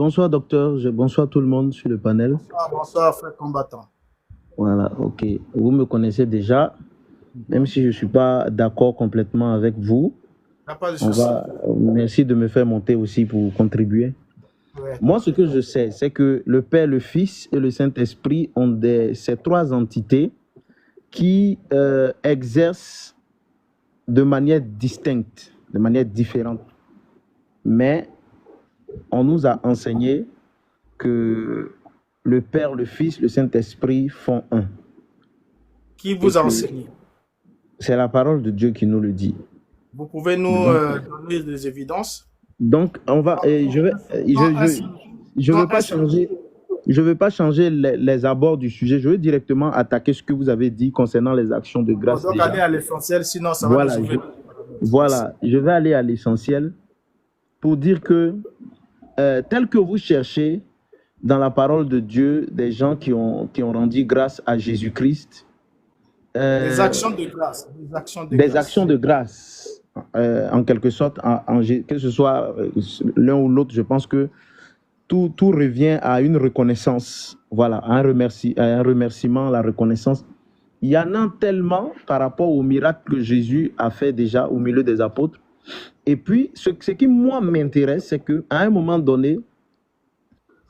bonsoir docteur, bonsoir tout le monde sur le panel. Bonsoir, bonsoir, frère combattant. Voilà, ok. Vous me connaissez déjà, même si je ne suis pas d'accord complètement avec vous. Pas de souci. Merci de me faire monter aussi pour contribuer. Ouais. Moi, ce que je sais, c'est que le Père, le Fils et le Saint-Esprit ont ces trois entités qui exercent de manière distincte, de manière différente. Mais on nous a enseigné que le Père, le Fils, le Saint-Esprit font un. Qui vous a enseigné? C'est la parole de Dieu qui nous le dit. Vous pouvez nous donner des évidences? Donc, on va. Je ne veux pas changer. Je ne veux pas changer les abords du sujet. Je veux directement attaquer ce que vous avez dit concernant les actions de grâce. Donc, aller à l'essentiel, sinon ça va nous Voilà, je vais aller à l'essentiel pour dire que tel que vous cherchez dans la parole de Dieu des gens qui ont rendu grâce à Jésus-Christ. Des actions de grâce. Des actions de grâce, en quelque sorte, que ce soit l'un ou l'autre, je pense que tout revient à une reconnaissance, voilà, un remerciement, la reconnaissance. Il y en a tellement par rapport au miracle que Jésus a fait déjà au milieu des apôtres. Et puis, ce qui, moi, m'intéresse, c'est qu'à un moment donné,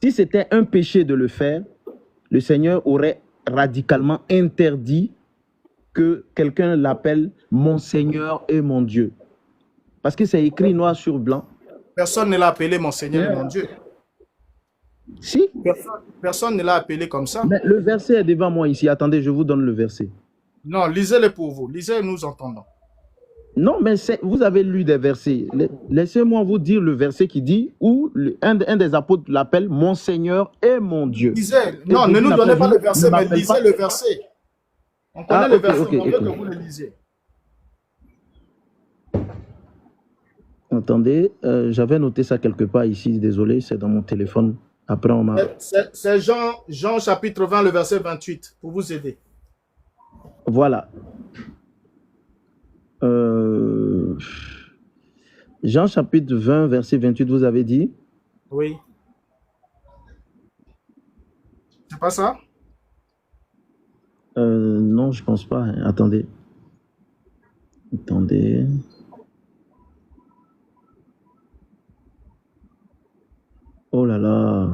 si c'était un péché de le faire, le Seigneur aurait radicalement interdit que quelqu'un l'appelle mon Seigneur et mon Dieu. Parce que c'est écrit noir sur blanc. Personne ne l'a appelé mon Seigneur et mon Dieu. Si. Personne ne l'a appelé comme ça. Mais le verset est devant moi ici. Attendez, je vous donne le verset. Non, lisez-le pour vous. Lisez, nous entendons. Non, mais vous avez lu des versets. Laissez-moi vous dire le verset qui dit où un des apôtres l'appelle mon Seigneur et mon Dieu. Lisez. Non, ne nous donnez pas le verset, mais lisez le verset. On connaît le verset, on veut que vous le lisez. Attendez, j'avais noté ça quelque part ici, désolé, c'est dans mon téléphone. Après, on m'a... C'est Jean chapitre 20, le verset 28, pour vous aider. Voilà. Jean chapitre 20, verset 28, vous avez dit? Oui. C'est pas ça? Non, je pense pas. Hein. Attendez. Oh là là.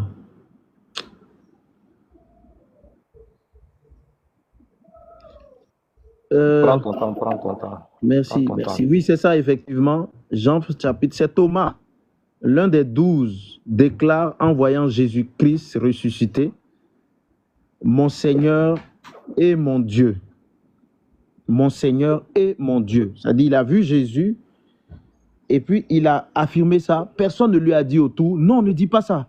Prends ton temps. Merci. Oui, c'est ça, effectivement. Jean chapitre, c'est Thomas, l'un des 12, déclare en voyant Jésus-Christ ressuscité, mon Seigneur et mon Dieu. Mon Seigneur et mon Dieu. C'est-à-dire, il a vu Jésus et puis il a affirmé ça. Personne ne lui a dit autour, non, ne dis pas ça.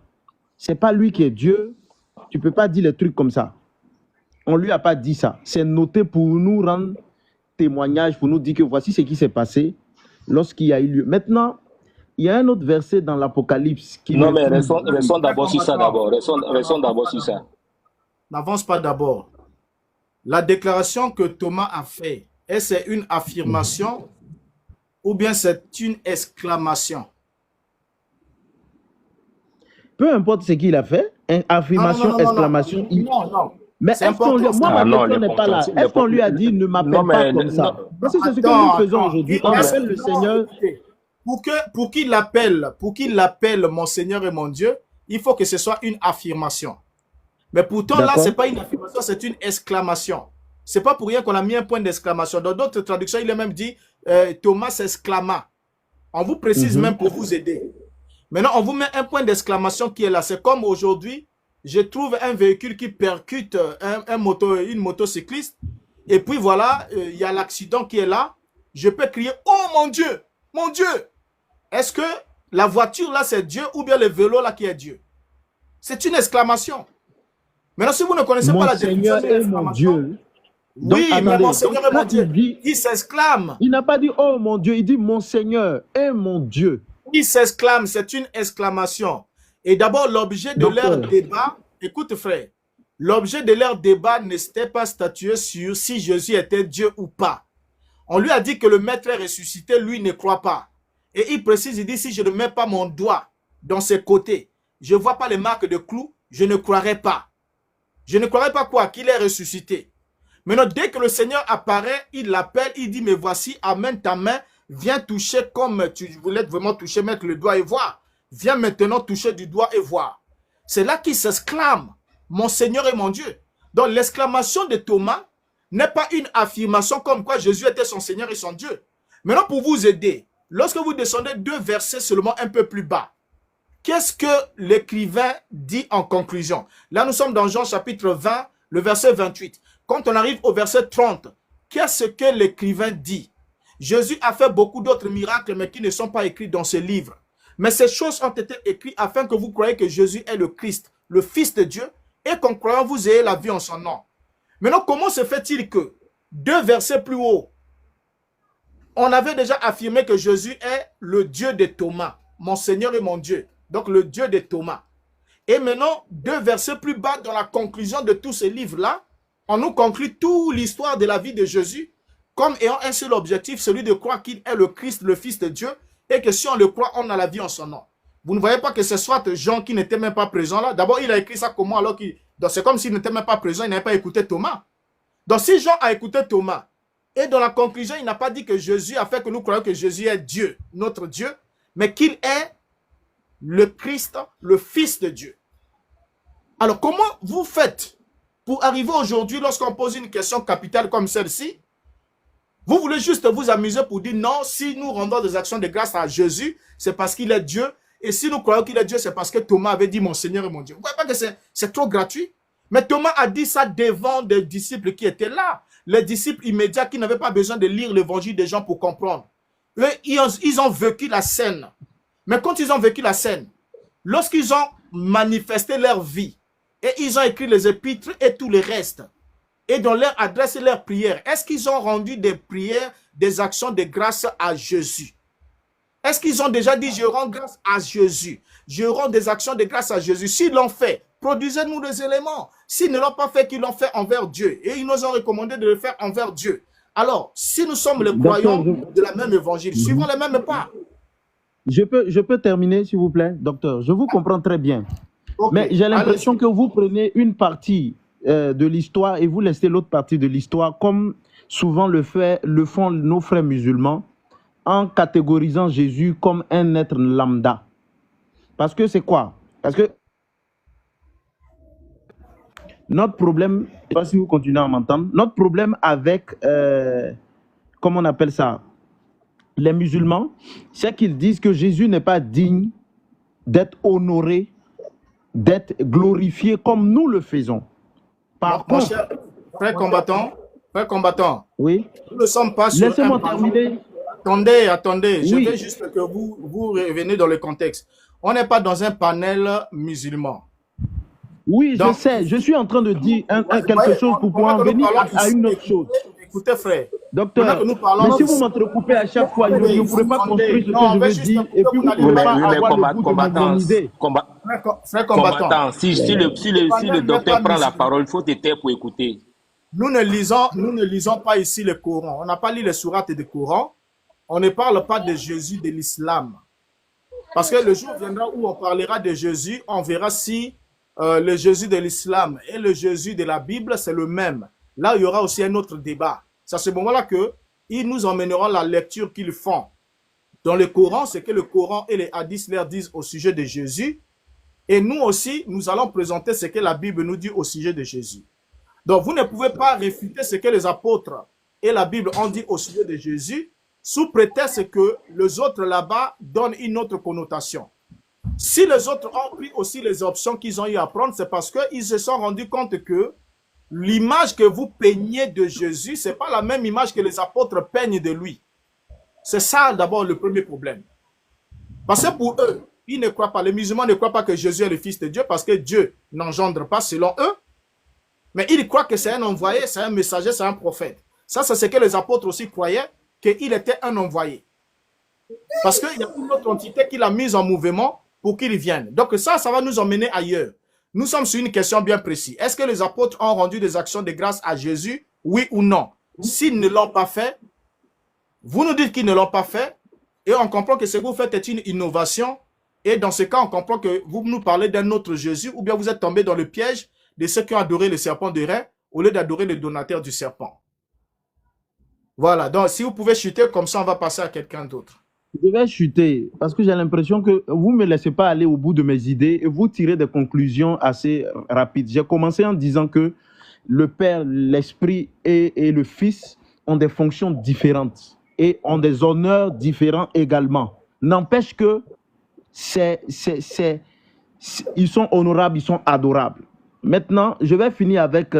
C'est pas lui qui est Dieu. Tu peux pas dire les trucs comme ça. On lui a pas dit ça. C'est noté pour nous rendre témoignage, pour nous dire que voici ce qui s'est passé lorsqu'il y a eu lieu. Maintenant, il y a un autre verset dans l'Apocalypse qui... Non, mais restons d'abord sur ça d'abord. Restons d'abord sur ça. N'avance pas d'abord. La déclaration que Thomas a fait, est-ce une affirmation ou bien c'est une exclamation? Peu importe ce qu'il a fait, affirmation, exclamation. Non. Mais est-ce qu'on lui... Moi, ma question n'est pas là. Est-ce qu'on lui a dit ne m'appelle pas comme ça? Parce que c'est ce que nous faisons aujourd'hui. On appelle le Seigneur... Pour qu'il l'appelle mon Seigneur et mon Dieu, il faut que ce soit une affirmation. Mais pourtant, là, ce n'est pas une affirmation, c'est une exclamation. Ce n'est pas pour rien qu'on a mis un point d'exclamation. Dans d'autres traductions, il est même dit Thomas s'exclama. On vous précise même pour vous aider. Maintenant, on vous met un point d'exclamation qui est là. C'est comme aujourd'hui, je trouve un véhicule qui percute une motocycliste. Et puis voilà, il y a l'accident qui est là. Je peux crier « Oh mon Dieu! Mon Dieu !» Est-ce que la voiture là, c'est Dieu ou bien le vélo là qui est Dieu? C'est une exclamation. Maintenant, si vous ne connaissez pas la définition de l'exclamation, oui, mais mon Seigneur et mon Dieu, il s'exclame. Il n'a pas dit « Oh mon Dieu », il dit « Mon Seigneur et mon Dieu ». Il s'exclame, c'est une exclamation. Et d'abord, l'objet de leur débat, écoute frère, l'objet de leur débat n'était pas statué sur si Jésus était Dieu ou pas. On lui a dit que le maître est ressuscité, lui ne croit pas. Et il précise, il dit, si je ne mets pas mon doigt dans ses côtés je ne vois pas les marques de clous, je ne croirai pas. Je ne croirai pas quoi? Qu'il est ressuscité. Maintenant, dès que le Seigneur apparaît, il l'appelle, il dit, mais voici, amène ta main, viens toucher comme tu voulais vraiment toucher, mettre le doigt et voir. Viens maintenant toucher du doigt et voir. C'est là qu'il s'exclame, mon Seigneur et mon Dieu. Donc l'exclamation de Thomas n'est pas une affirmation comme quoi Jésus était son Seigneur et son Dieu. Maintenant, pour vous aider, lorsque vous descendez 2 versets seulement un peu plus bas, qu'est-ce que l'écrivain dit en conclusion? Là, nous sommes dans Jean chapitre 20, le verset 28. Quand on arrive au verset 30, qu'est-ce que l'écrivain dit? Jésus a fait beaucoup d'autres miracles, mais qui ne sont pas écrits dans ce livre. Mais ces choses ont été écrites afin que vous croyiez que Jésus est le Christ, le Fils de Dieu, et qu'en croyant, vous ayez la vie en son nom. Maintenant, comment se fait-il que 2 versets plus haut, on avait déjà affirmé que Jésus est le Dieu de Thomas, mon Seigneur et mon Dieu, donc le Dieu de Thomas. Et maintenant, 2 versets plus bas, dans la conclusion de tous ces livres-là, on nous conclut toute l'histoire de la vie de Jésus comme ayant un seul objectif, celui de croire qu'il est le Christ, le Fils de Dieu, et que si on le croit, on a la vie en son nom. Vous ne voyez pas que ce soit Jean qui n'était même pas présent là. D'abord, il a écrit ça comment alors qu'il... Donc, c'est comme s'il n'était même pas présent, il n'avait pas écouté Thomas. Donc, si Jean a écouté Thomas, et dans la conclusion, il n'a pas dit que Jésus a fait que nous croyons que Jésus est Dieu, notre Dieu, mais qu'il est le Christ, le Fils de Dieu. Alors, comment vous faites pour arriver aujourd'hui, lorsqu'on pose une question capitale comme celle-ci, vous voulez juste vous amuser pour dire non, si nous rendons des actions de grâce à Jésus, c'est parce qu'il est Dieu. Et si nous croyons qu'il est Dieu, c'est parce que Thomas avait dit mon Seigneur et mon Dieu. Vous ne voyez pas que c'est trop gratuit? Mais Thomas a dit ça devant des disciples qui étaient là. Les disciples immédiats qui n'avaient pas besoin de lire l'évangile des gens pour comprendre. Eux, ils ont vécu la scène. Mais quand ils ont vécu la scène, lorsqu'ils ont manifesté leur vie, et ils ont écrit les épîtres et tout le reste, et dans leur adresse et leurs prières, est-ce qu'ils ont rendu des prières, des actions de grâce à Jésus? Est-ce qu'ils ont déjà dit, je rends grâce à Jésus? Je rends des actions de grâce à Jésus. S'ils l'ont fait, produisez-nous des éléments. S'ils ne l'ont pas fait, qu'ils l'ont fait envers Dieu. Et ils nous ont recommandé de le faire envers Dieu. Alors, si nous sommes les croyants de la même évangile, suivons les mêmes pas. Je peux terminer, s'il vous plaît, docteur. Je vous comprends très bien. Okay. Mais j'ai l'impression que vous prenez une partie de l'histoire et vous laissez l'autre partie de l'histoire, comme souvent le font nos frères musulmans, en catégorisant Jésus comme un être lambda. Parce que c'est quoi? Parce que notre problème, je ne sais pas si vous continuez à m'entendre, notre problème avec, comment on appelle ça, les musulmans, c'est qu'ils disent que Jésus n'est pas digne d'être honoré, d'être glorifié comme nous le faisons. Par contre, frère combattant, oui, nous ne sommes pas sur laissez-moi terminer. Attendez, je veux juste que vous revenez dans le contexte. On n'est pas dans un panel musulman. Oui, donc, je sais, je suis en train de dire quelque chose pour pouvoir en venir à une autre chose. Écoutez, frère. Docteur, mais si vous m'entrecoupez à chaque fois, je ne pourrai pas construire ce que je veux dire et puis vous ne pourrez pas avoir le goût de mon idée. Frère combattant. Si le docteur prend la parole, il faut te taire pour écouter. Nous ne lisons pas ici le Coran. On n'a pas lu les sourates du Coran. On ne parle pas de Jésus de l'islam. Parce que le jour viendra où on parlera de Jésus, on verra si le Jésus de l'islam et le Jésus de la Bible, c'est le même. Là, il y aura aussi un autre débat. C'est à ce moment-là qu'ils nous emmèneront la lecture qu'ils font dans le Coran, ce que le Coran et les hadiths leur disent au sujet de Jésus. Et nous aussi, nous allons présenter ce que la Bible nous dit au sujet de Jésus. Donc, vous ne pouvez pas réfuter ce que les apôtres et la Bible ont dit au sujet de Jésus, sous prétexte que les autres là-bas donnent une autre connotation. Si les autres ont pris aussi les options qu'ils ont eu à prendre, c'est parce qu'ils se sont rendus compte que l'image que vous peignez de Jésus, ce n'est pas la même image que les apôtres peignent de lui. C'est ça d'abord le premier problème. Parce que pour eux, ils ne croient pas, les musulmans ne croient pas que Jésus est le Fils de Dieu parce que Dieu n'engendre pas selon eux. Mais ils croient que c'est un envoyé, c'est un messager, c'est un prophète. Ça, c'est ce que les apôtres aussi croyaient, qu'il était un envoyé. Parce qu'il y a une autre entité qui l'a mise en mouvement pour qu'il vienne. Donc ça va nous emmener ailleurs. Nous sommes sur une question bien précise. Est-ce que les apôtres ont rendu des actions de grâce à Jésus? Oui ou non? S'ils ne l'ont pas fait, vous nous dites qu'ils ne l'ont pas fait, et on comprend que ce que vous faites est une innovation, Et dans ce cas, on comprend que vous nous parlez d'un autre Jésus ou bien vous êtes tombé dans le piège de ceux qui ont adoré le serpent de Ré au lieu d'adorer le donateur du serpent. Voilà, donc si vous pouvez chuter, comme ça on va passer à quelqu'un d'autre. Je vais chuter parce que j'ai l'impression que vous ne me laissez pas aller au bout de mes idées et vous tirez des conclusions assez rapides. J'ai commencé en disant que le Père, l'Esprit et le Fils ont des fonctions différentes et ont des honneurs différents également. N'empêche que ils sont honorables, ils sont adorables. Maintenant, je vais finir avec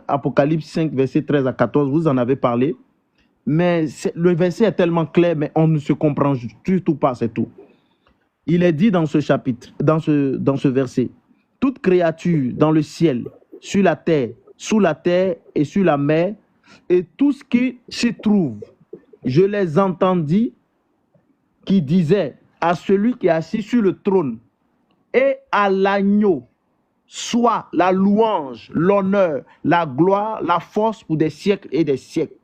Apocalypse 5, versets 13 à 14. Vous en avez parlé. Mais le verset est tellement clair, mais on ne se comprend surtout pas, c'est tout. Il est dit dans ce chapitre, dans ce verset, toute créature dans le ciel, sur la terre, sous la terre et sur la mer, et tout ce qui s'y trouve, je les entendis qui disaient à celui qui est assis sur le trône et à l'agneau, soit la louange, l'honneur, la gloire, la force pour des siècles et des siècles.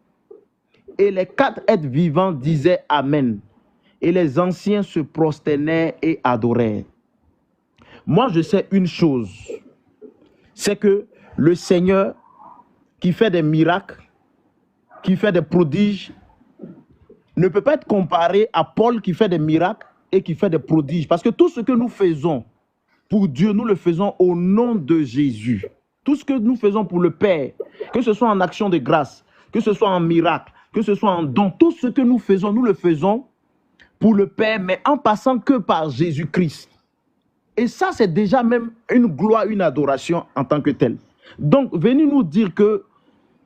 Et les 4 êtres vivants disaient Amen. Et les anciens se prosternaient et adorèrent. Moi, je sais une chose, c'est que le Seigneur qui fait des miracles, qui fait des prodiges, ne peut pas être comparé à Paul qui fait des miracles et qui fait des prodiges. Parce que tout ce que nous faisons pour Dieu, nous le faisons au nom de Jésus. Tout ce que nous faisons pour le Père, que ce soit en action de grâce, que ce soit en miracle, que ce soit en don, tout ce que nous le faisons pour le Père, mais en passant que par Jésus-Christ. Et ça, c'est déjà même une gloire, une adoration en tant que telle. Donc, venez nous dire que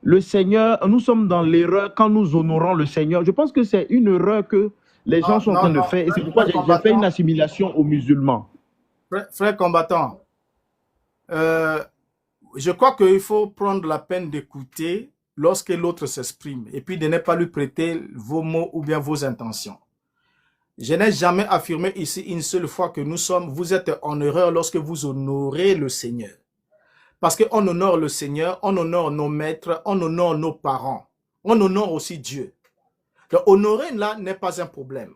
le Seigneur, nous sommes dans l'erreur quand nous honorons le Seigneur. Je pense que c'est une erreur que les gens sont en train de faire. Et c'est pourquoi j'ai fait une assimilation aux musulmans. Frère combattant, je crois qu'il faut prendre la peine d'écouter lorsque l'autre s'exprime et puis de ne pas lui prêter vos mots ou bien vos intentions. Je n'ai jamais affirmé ici une seule fois que vous êtes en erreur lorsque vous honorez le Seigneur. Parce qu'on honore le Seigneur, on honore nos maîtres, on honore nos parents, on honore aussi Dieu. Donc honorer là n'est pas un problème.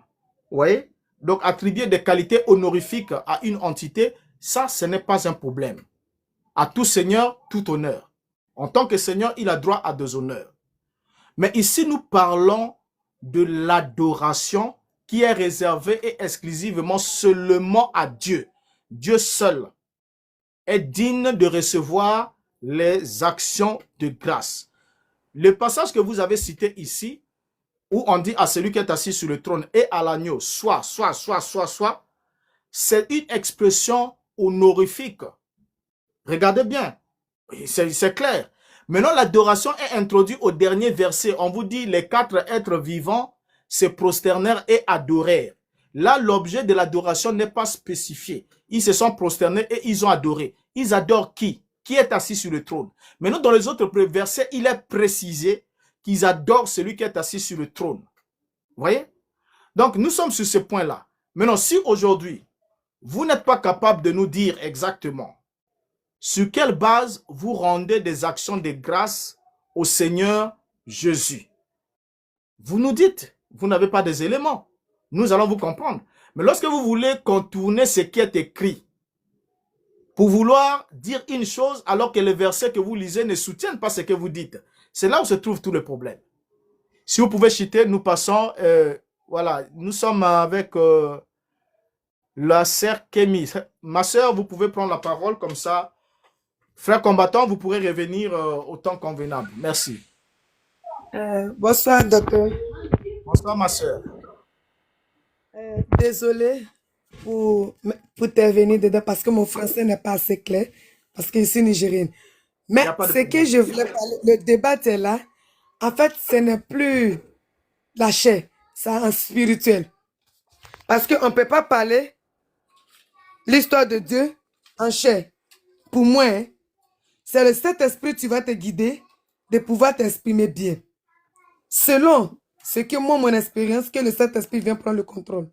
Vous voyez? Donc attribuer des qualités honorifiques à une entité, ça, ce n'est pas un problème. À tout Seigneur, tout honneur. En tant que Seigneur, il a droit à des honneurs. Mais ici, nous parlons de l'adoration qui est réservée et exclusivement seulement à Dieu. Dieu seul est digne de recevoir les actions de grâce. Le passage que vous avez cité ici, où on dit à celui qui est assis sur le trône et à l'agneau, soit, c'est une expression honorifique. Regardez bien, c'est clair. Maintenant, l'adoration est introduite au dernier verset. On vous dit, les 4 êtres vivants se prosternèrent et adorèrent. Là, l'objet de l'adoration n'est pas spécifié. Ils se sont prosternés et ils ont adoré. Ils adorent qui? Qui est assis sur le trône? Maintenant, dans les autres versets, il est précisé qu'ils adorent celui qui est assis sur le trône. Vous voyez? Donc, nous sommes sur ce point-là. Maintenant, si aujourd'hui, vous n'êtes pas capable de nous dire exactement sur quelle base vous rendez des actions de grâce au Seigneur Jésus, vous nous dites, vous n'avez pas des éléments. Nous allons vous comprendre. Mais lorsque vous voulez contourner ce qui est écrit, pour vouloir dire une chose alors que les versets que vous lisez ne soutiennent pas ce que vous dites, c'est là où se trouve tout le problème. Si vous pouvez chuter, nous passons, voilà, nous sommes avec la sœur Kémy. Ma sœur, vous pouvez prendre la parole comme ça. Frère combattant, vous pourrez revenir au temps convenable. Merci. Bonsoir, docteur. Bonsoir, ma sœur. Désolée pour intervenir dedans parce que mon français n'est pas assez clair, parce que je suis nigérienne. Mais ce que je voulais parler, le débat est là. En fait, ce n'est plus la chair, c'est un spirituel. Parce qu'on ne peut pas parler l'histoire de Dieu en chair. Pour moi, hein, c'est le Saint-Esprit qui va te guider de pouvoir t'exprimer bien. Selon ce que moi, mon expérience, que le Saint-Esprit vient prendre le contrôle.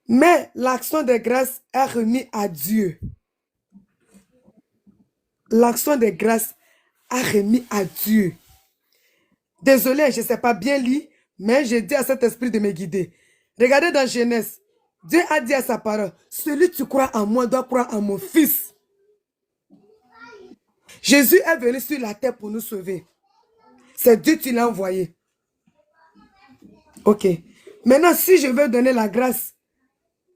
Mais l'action de grâce est remise à Dieu. L'action de grâce est remise à Dieu. Désolé, je ne sais pas bien lire, mais je dis à cet esprit de me guider. Regardez dans Genèse, Dieu a dit à sa parole, celui qui croit en moi doit croire en mon Fils. Jésus est venu sur la terre pour nous sauver. C'est Dieu qui l'a envoyé. Ok. Maintenant, si je veux donner la grâce,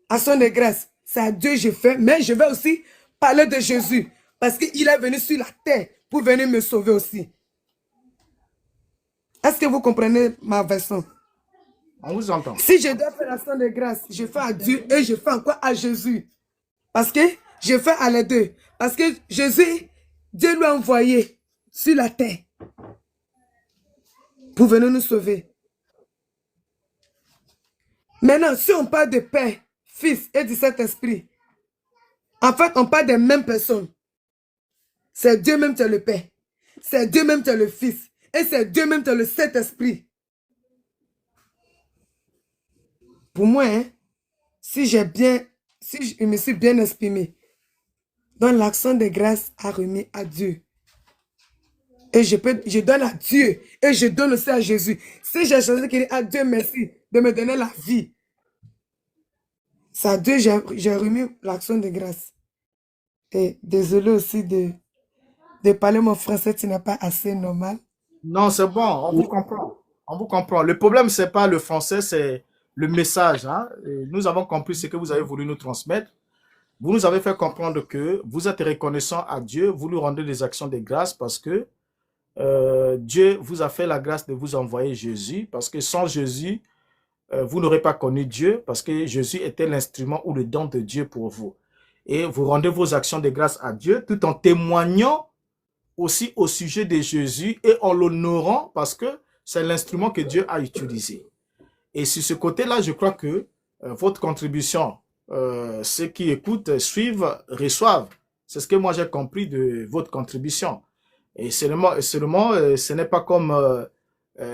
action de grâce, c'est à Dieu que je fais, mais je vais aussi parler de Jésus, parce qu'il est venu sur la terre pour venir me sauver aussi. Est-ce que vous comprenez ma version? On vous entend. Si je dois faire l'action de grâce, je fais à Dieu et je fais encore à Jésus. Parce que je fais à les deux. Parce que Jésus, Dieu l'a envoyé sur la terre pour venir nous sauver. Maintenant, si on parle de Père, Fils et du Saint-Esprit, en fait, on parle des mêmes personnes. C'est Dieu même qui est le Père. C'est Dieu même qui est le Fils. Et c'est Dieu même qui est le Saint-Esprit. Pour moi, hein, si je me suis bien exprimé, dans l'action de grâce à remis à Dieu. Et je donne à Dieu. Et je donne aussi à Jésus. Si j'ai choisi de dire à Dieu merci de me donner la vie. C'est à Dieu j'ai remis l'action de grâce. Et désolé aussi de parler mon français qui n'est pas assez normal. Non, c'est bon, on vous comprend. On vous comprend. Le problème, c'est pas le français, c'est le message. Hein. Et nous avons compris ce que vous avez voulu nous transmettre. Vous nous avez fait comprendre que vous êtes reconnaissant à Dieu, vous lui rendez des actions de grâce parce que Dieu vous a fait la grâce de vous envoyer Jésus, parce que sans Jésus, vous n'aurez pas connu Dieu, parce que Jésus était l'instrument ou le don de Dieu pour vous. Et vous rendez vos actions de grâce à Dieu tout en témoignant aussi au sujet de Jésus et en l'honorant parce que c'est l'instrument que Dieu a utilisé. Et sur ce côté-là, je crois que votre contribution, ceux qui écoutent, suivent, reçoivent. C'est ce que moi j'ai compris de votre contribution. Et seulement ce n'est pas comme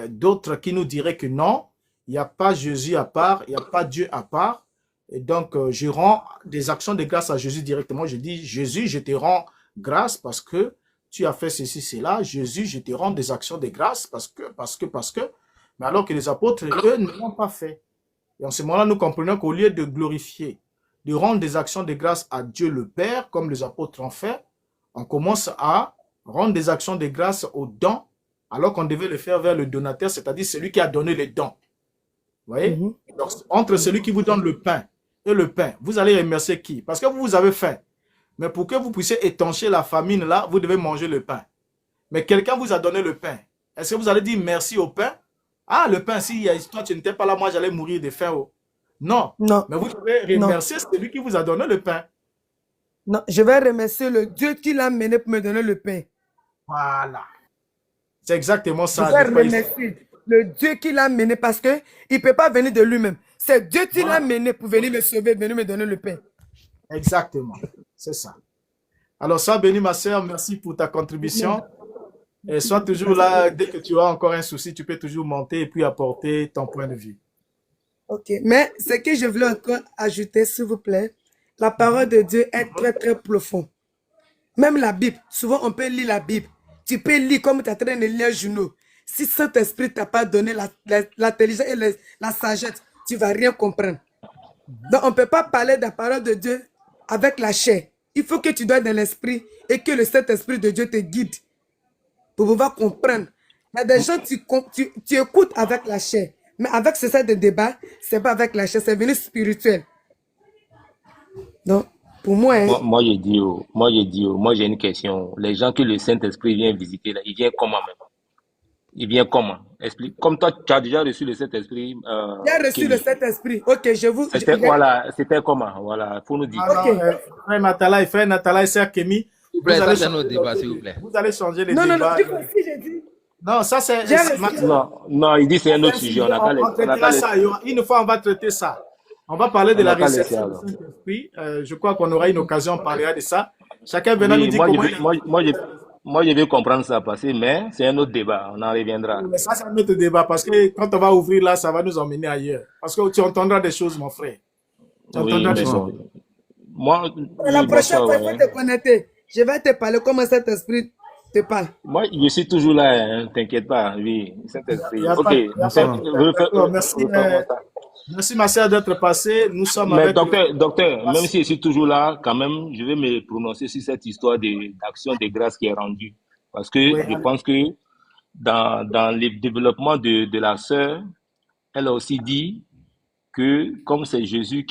d'autres qui nous diraient que non, il n'y a pas Jésus à part, il n'y a pas Dieu à part. Et donc, je rends des actions de grâce à Jésus directement. Je dis, Jésus, je te rends grâce parce que tu as fait ceci, cela. Jésus, je te rends des actions de grâce parce que. Mais alors que les apôtres, eux, ne l'ont pas fait. Et en ce moment-là, nous comprenons qu'au lieu de glorifier, de rendre des actions de grâce à Dieu le Père, comme les apôtres ont fait, on commence à rendre des actions de grâce aux dons, alors qu'on devait le faire vers le donateur, c'est-à-dire celui qui a donné les dons. Vous voyez? Donc, entre celui qui vous donne le pain et le pain, vous allez remercier qui? Parce que vous avez faim. Mais pour que vous puissiez étancher la famine là, vous devez manger le pain. Mais quelqu'un vous a donné le pain. Est-ce que vous allez dire merci au pain? Ah, le pain, si toi tu n'étais pas là, moi j'allais mourir de faim. Oh. Non. Non. Mais vous devez remercier celui qui vous a donné le pain. Non, je vais remercier le Dieu qui l'a mené pour me donner le pain. Voilà. C'est exactement ça. Je vais remercier le Dieu qui l'a mené parce qu'il ne peut pas venir de lui-même. C'est Dieu qui l'a mené pour venir me sauver, venir me donner le pain. Exactement. C'est ça. Alors, sois béni, ma sœur. Merci pour ta contribution. Et sois toujours là. Dès que tu as encore un souci, tu peux toujours monter et puis apporter ton point de vue. Ok. Mais ce que je voulais encore ajouter, s'il vous plaît, la parole de Dieu est très, très profonde. Même la Bible. Souvent, on peut lire la Bible. Tu peux lire comme tu es en train de lire un journal. Si Saint-Esprit t'a pas donné l'intelligence et la sagesse, tu ne vas rien comprendre. Donc, on ne peut pas parler de la parole de Dieu avec la chair. Il faut que tu dois dans l'esprit et que le Saint-Esprit de Dieu te guide pour pouvoir comprendre. Il y a des gens, tu écoutes avec la chair, mais avec ce set de débat, ce n'est pas avec la chair, c'est venu spirituel. Donc, pour moi... Hein, moi, j'ai une question. Les gens que le Saint-Esprit vient visiter, là, il vient comment même? Il vient comment? Explique. Comme toi, tu as déjà reçu le Saint-Esprit. J'ai reçu le Saint-Esprit. Ok, je vous... C'était comment? Voilà, faut nous dire. Alors, frère Natala et sœur Kémy, vous allez changer nos débats, s'il vous plaît. Vous allez changer les débats. Non, si j'ai dit... Non, ça c'est... Non, il dit c'est un autre sujet. On traitera ça. Une fois, on va traiter ça. On va parler de la réception du Saint-Esprit. Je crois qu'on aura une occasion de parler de ça. Chacun viendra nous dire comment... Moi, je vais comprendre ça passer, mais c'est un autre débat. On en reviendra. Mais ça, c'est un autre débat parce que quand on va ouvrir là, ça va nous emmener ailleurs. Parce que tu entendras des choses, mon frère. Tu entendras des choses. Moi, la prochaine fois, il faut te connecter. Je vais te parler comment cet esprit te parle. Moi, je suis toujours là, hein, t'inquiète pas. Oui, cet esprit. Ok, merci. Merci, ma sœur, d'être passée. Nous sommes Mais avec docteur, même si je suis toujours là, quand même, je vais me prononcer sur cette histoire d'action de grâce qui est rendue. Parce que Oui, je pense que dans le développement de la sœur, elle a aussi dit que comme c'est Jésus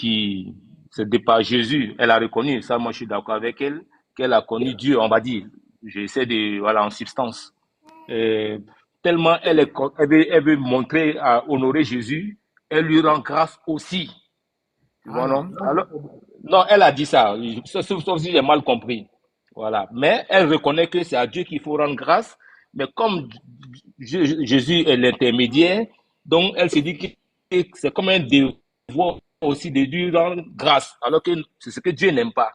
c'est de par Jésus, elle a reconnu, ça moi je suis d'accord avec elle, qu'elle a connu Dieu, on va dire. J'essaie de, voilà, en substance. Euh, Tellement elle veut montrer, à honorer Jésus, elle lui rend grâce aussi. Tu vois, Amen. non? Alors, non, elle a dit ça, sauf si j'ai mal compris. Voilà. Mais elle reconnaît que c'est à Dieu qu'il faut rendre grâce. Mais comme Jésus est l'intermédiaire, donc elle se dit que c'est comme un devoir aussi de lui rendre grâce. Alors que c'est ce que Dieu n'aime pas.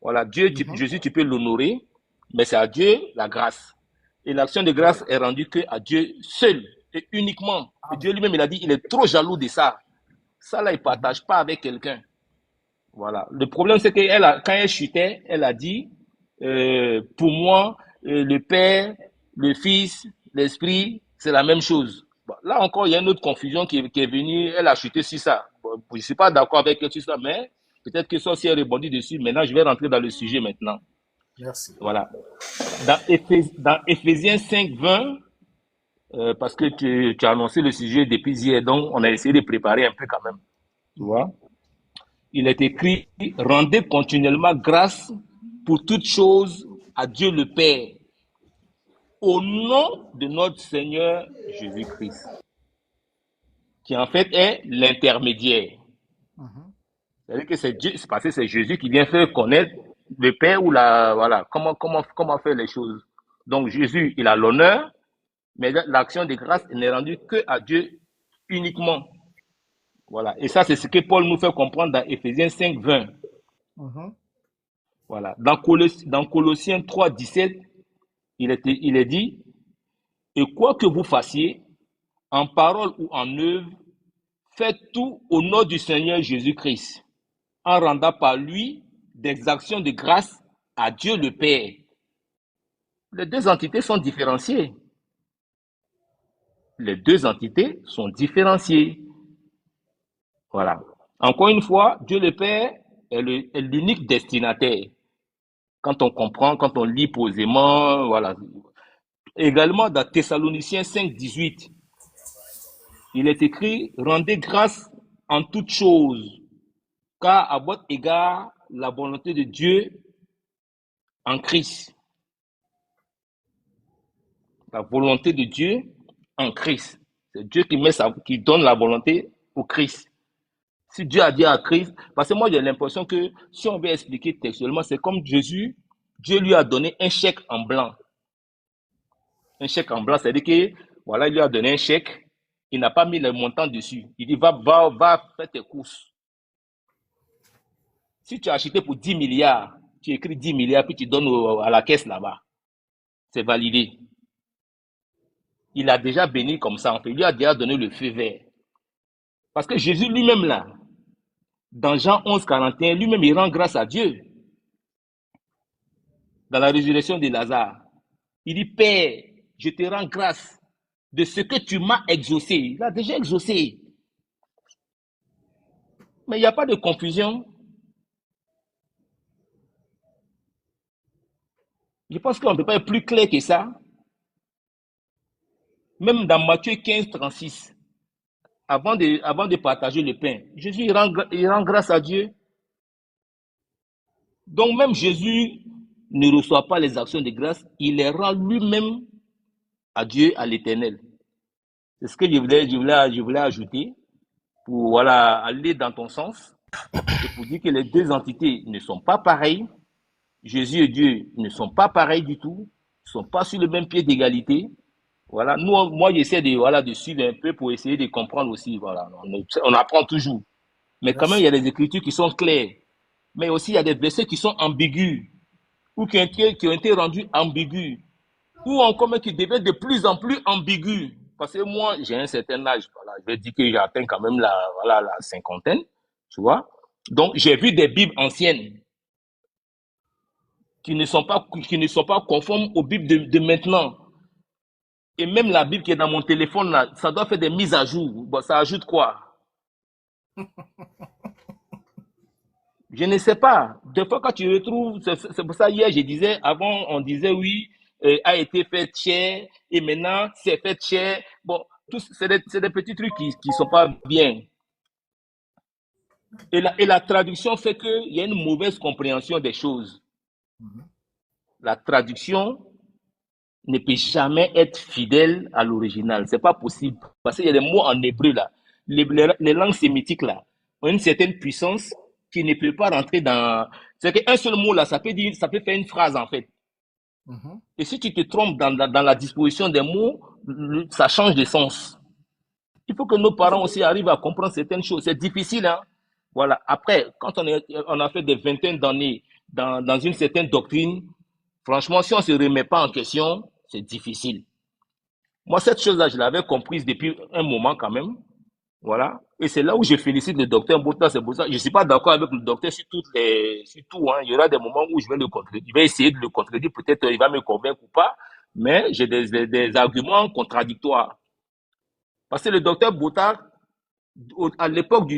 Voilà. Jésus, tu peux l'honorer, mais c'est à Dieu la grâce. Et l'action de grâce est rendue que à Dieu seul et uniquement. Et Dieu lui-même, il a dit, il est trop jaloux de ça. Ça, là, il ne partage pas avec quelqu'un. Voilà. Le problème, c'est quand elle chutait, elle a dit, pour moi, le Père, le Fils, l'Esprit, c'est la même chose. Bon, là encore, il y a une autre confusion qui est venue. Elle a chuté sur ça. Bon, je ne suis pas d'accord avec elle sur ça, mais peut-être que ça, si elle rebondit dessus, maintenant, je vais rentrer dans le sujet maintenant. Merci. Voilà. Dans Éphésiens 5, 20, parce que tu as annoncé le sujet depuis hier, donc on a essayé de préparer un peu quand même. Tu vois? Il est écrit, rendez continuellement grâce pour toutes choses à Dieu le Père, au nom de notre Seigneur Jésus-Christ, qui en fait est l'intermédiaire. C'est-à-dire que c'est Dieu, c'est parce que c'est Jésus qui vient faire connaître le Père ou voilà, comment faire les choses. Donc Jésus, il a l'honneur, mais l'action de grâce n'est rendue que à Dieu uniquement. Voilà. Et ça, c'est ce que Paul nous fait comprendre dans Éphésiens 5, 20. Voilà. Dans Colossiens 3, 17, il est dit, et quoi que vous fassiez, en parole ou en œuvre, faites tout au nom du Seigneur Jésus-Christ, en rendant par lui des actions de grâce à Dieu le Père. Les deux entités sont différenciées. Les deux entités sont différenciées. Voilà. Encore une fois, Dieu le Père est l'unique destinataire. Quand on comprend, quand on lit posément, voilà. Également dans Thessaloniciens 5, 18, il est écrit, rendez grâce en toutes choses, car à votre égard, la volonté de Dieu en Christ. La volonté de Dieu en Christ. C'est Dieu qui donne la volonté au Christ. Si Dieu a dit à Christ, parce que moi j'ai l'impression que si on veut expliquer textuellement, c'est comme Jésus, Dieu lui a donné un chèque en blanc. Un chèque en blanc, c'est-à-dire que voilà, il lui a donné un chèque, il n'a pas mis le montant dessus. Il dit va faire tes courses. Si tu as acheté pour 10 milliards, tu écris 10 milliards, puis tu donnes à la caisse là-bas. C'est validé. Il a déjà béni comme ça, en fait. Il lui a déjà donné le feu vert. Parce que Jésus lui-même là, dans Jean 11, 41, lui-même il rend grâce à Dieu. Dans la résurrection de Lazare, il dit, Père, je te rends grâce de ce que tu m'as exaucé. Il a déjà exaucé. Mais il n'y a pas de confusion. Je pense qu'on ne peut pas être plus clair que ça. Même dans Matthieu 15, 36, avant de partager le pain, Jésus il rend grâce à Dieu. Donc même Jésus ne reçoit pas les actions de grâce, il les rend lui-même à Dieu, à l'Éternel. C'est ce que je voulais ajouter pour voilà, aller dans ton sens et pour dire que les deux entités ne sont pas pareilles. Jésus et Dieu ne sont pas pareils du tout, ne sont pas sur le même pied d'égalité. Voilà, moi j'essaie de suivre un peu pour essayer de comprendre aussi. Voilà, on apprend toujours. Mais quand même, il y a des écritures qui sont claires. Mais aussi, il y a des versets qui sont ambigus ou qui ont été rendus ambigus ou encore même qui deviennent de plus en plus ambigus. Parce que moi, j'ai un certain âge. Voilà, je vais dire que j'atteins quand même la cinquantaine. Tu vois? Donc, j'ai vu des Bibles anciennes qui ne sont pas conformes aux Bibles de maintenant. Et même la Bible qui est dans mon téléphone, là, ça doit faire des mises à jour. Bon, ça ajoute quoi? Je ne sais pas. Des fois, quand tu retrouves, c'est pour ça, hier, je disais, avant, on disait oui, a été fait cher, et maintenant, c'est fait cher. Bon, c'est des petits trucs qui ne sont pas bien. Et la traduction fait qu'il y a une mauvaise compréhension des choses. La traduction ne peut jamais être fidèle à l'original. C'est pas possible. Parce qu'il y a des mots en hébreu, là. Les langues sémitiques, là, ont une certaine puissance qui ne peut pas rentrer dans... C'est qu'un seul mot, là, ça peut faire une phrase, en fait. Et si tu te trompes dans la disposition des mots, ça change de sens. Il faut que nos parents aussi arrivent à comprendre certaines choses. C'est difficile, hein. Voilà. Après, quand on a fait des vingtaines d'années dans une certaine doctrine, franchement, si on ne se remet pas en question, c'est difficile. Moi, cette chose-là, je l'avais comprise depuis un moment quand même. Voilà. Et c'est là où je félicite le docteur Mbouta. C'est pour ça. Je ne suis pas d'accord avec le docteur sur tout, hein. Il y aura des moments où je vais le contredire. Je vais essayer de le contredire. Peut-être il va me convaincre ou pas. Mais j'ai des arguments contradictoires. Parce que le docteur Mbouta, à l'époque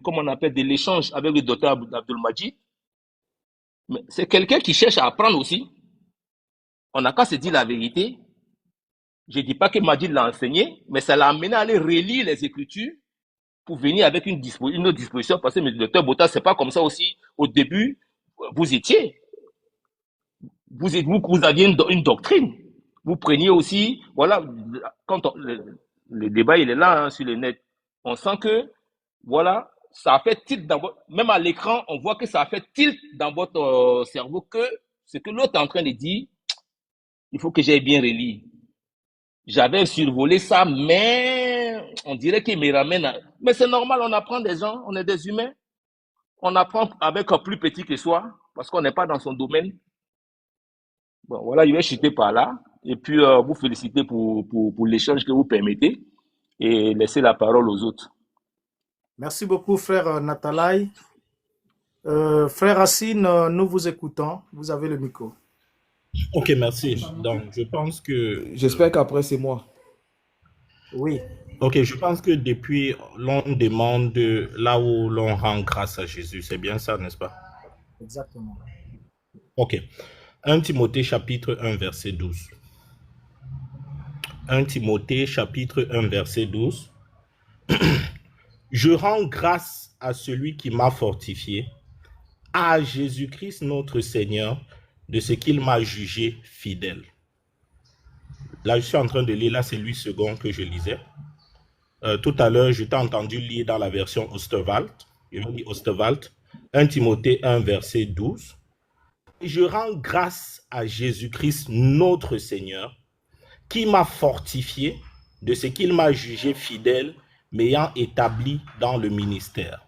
comment on appelle, de l'échange avec le docteur Abdul-Majid, c'est quelqu'un qui cherche à apprendre aussi. On n'a qu'à se dire la vérité. Je ne dis pas que Majid l'a enseigné, mais ça l'a amené à aller relire les Écritures pour venir avec une autre disposition. Parce que le docteur Bota, c'est pas comme ça aussi. Au début, vous étiez. Vous aviez une doctrine. Vous preniez aussi, voilà, quand le débat il est là, hein, sur le net, on sent que, voilà, ça a fait tilt dans votre, même à l'écran, on voit que ça a fait tilt dans votre cerveau que ce que l'autre est en train de dire, il faut que j'aille bien relire. J'avais survolé ça, mais on dirait qu'il me ramène à... Mais c'est normal, on apprend des gens, on est des humains. On apprend avec un plus petit que soi, parce qu'on n'est pas dans son domaine. Bon, voilà, je vais chuter par là. Et puis, vous féliciter pour l'échange que vous permettez et laisser la parole aux autres. Merci beaucoup, frère Natalaï. Frère Racine, nous vous écoutons. Vous avez le micro. Ok, merci. Donc, je pense que... J'espère qu'après, c'est moi. Oui. Ok, je pense que depuis, l'on demande là où l'on rend grâce à Jésus. C'est bien ça, n'est-ce pas? Exactement. Ok. 1 Timothée chapitre 1, verset 12. 1 Timothée chapitre 1, verset 12. Je rends grâce à celui qui m'a fortifié, à Jésus-Christ notre Seigneur, de ce qu'il m'a jugé fidèle. Là, je suis en train de lire, là, c'est Louis II que je lisais. Tout à l'heure, je t'ai entendu lire dans la version Osterwald. Je vais lire Osterwald. 1 Timothée 1, verset 12. Je rends grâce à Jésus-Christ, notre Seigneur, qui m'a fortifié de ce qu'il m'a jugé fidèle, m'ayant établi dans le ministère.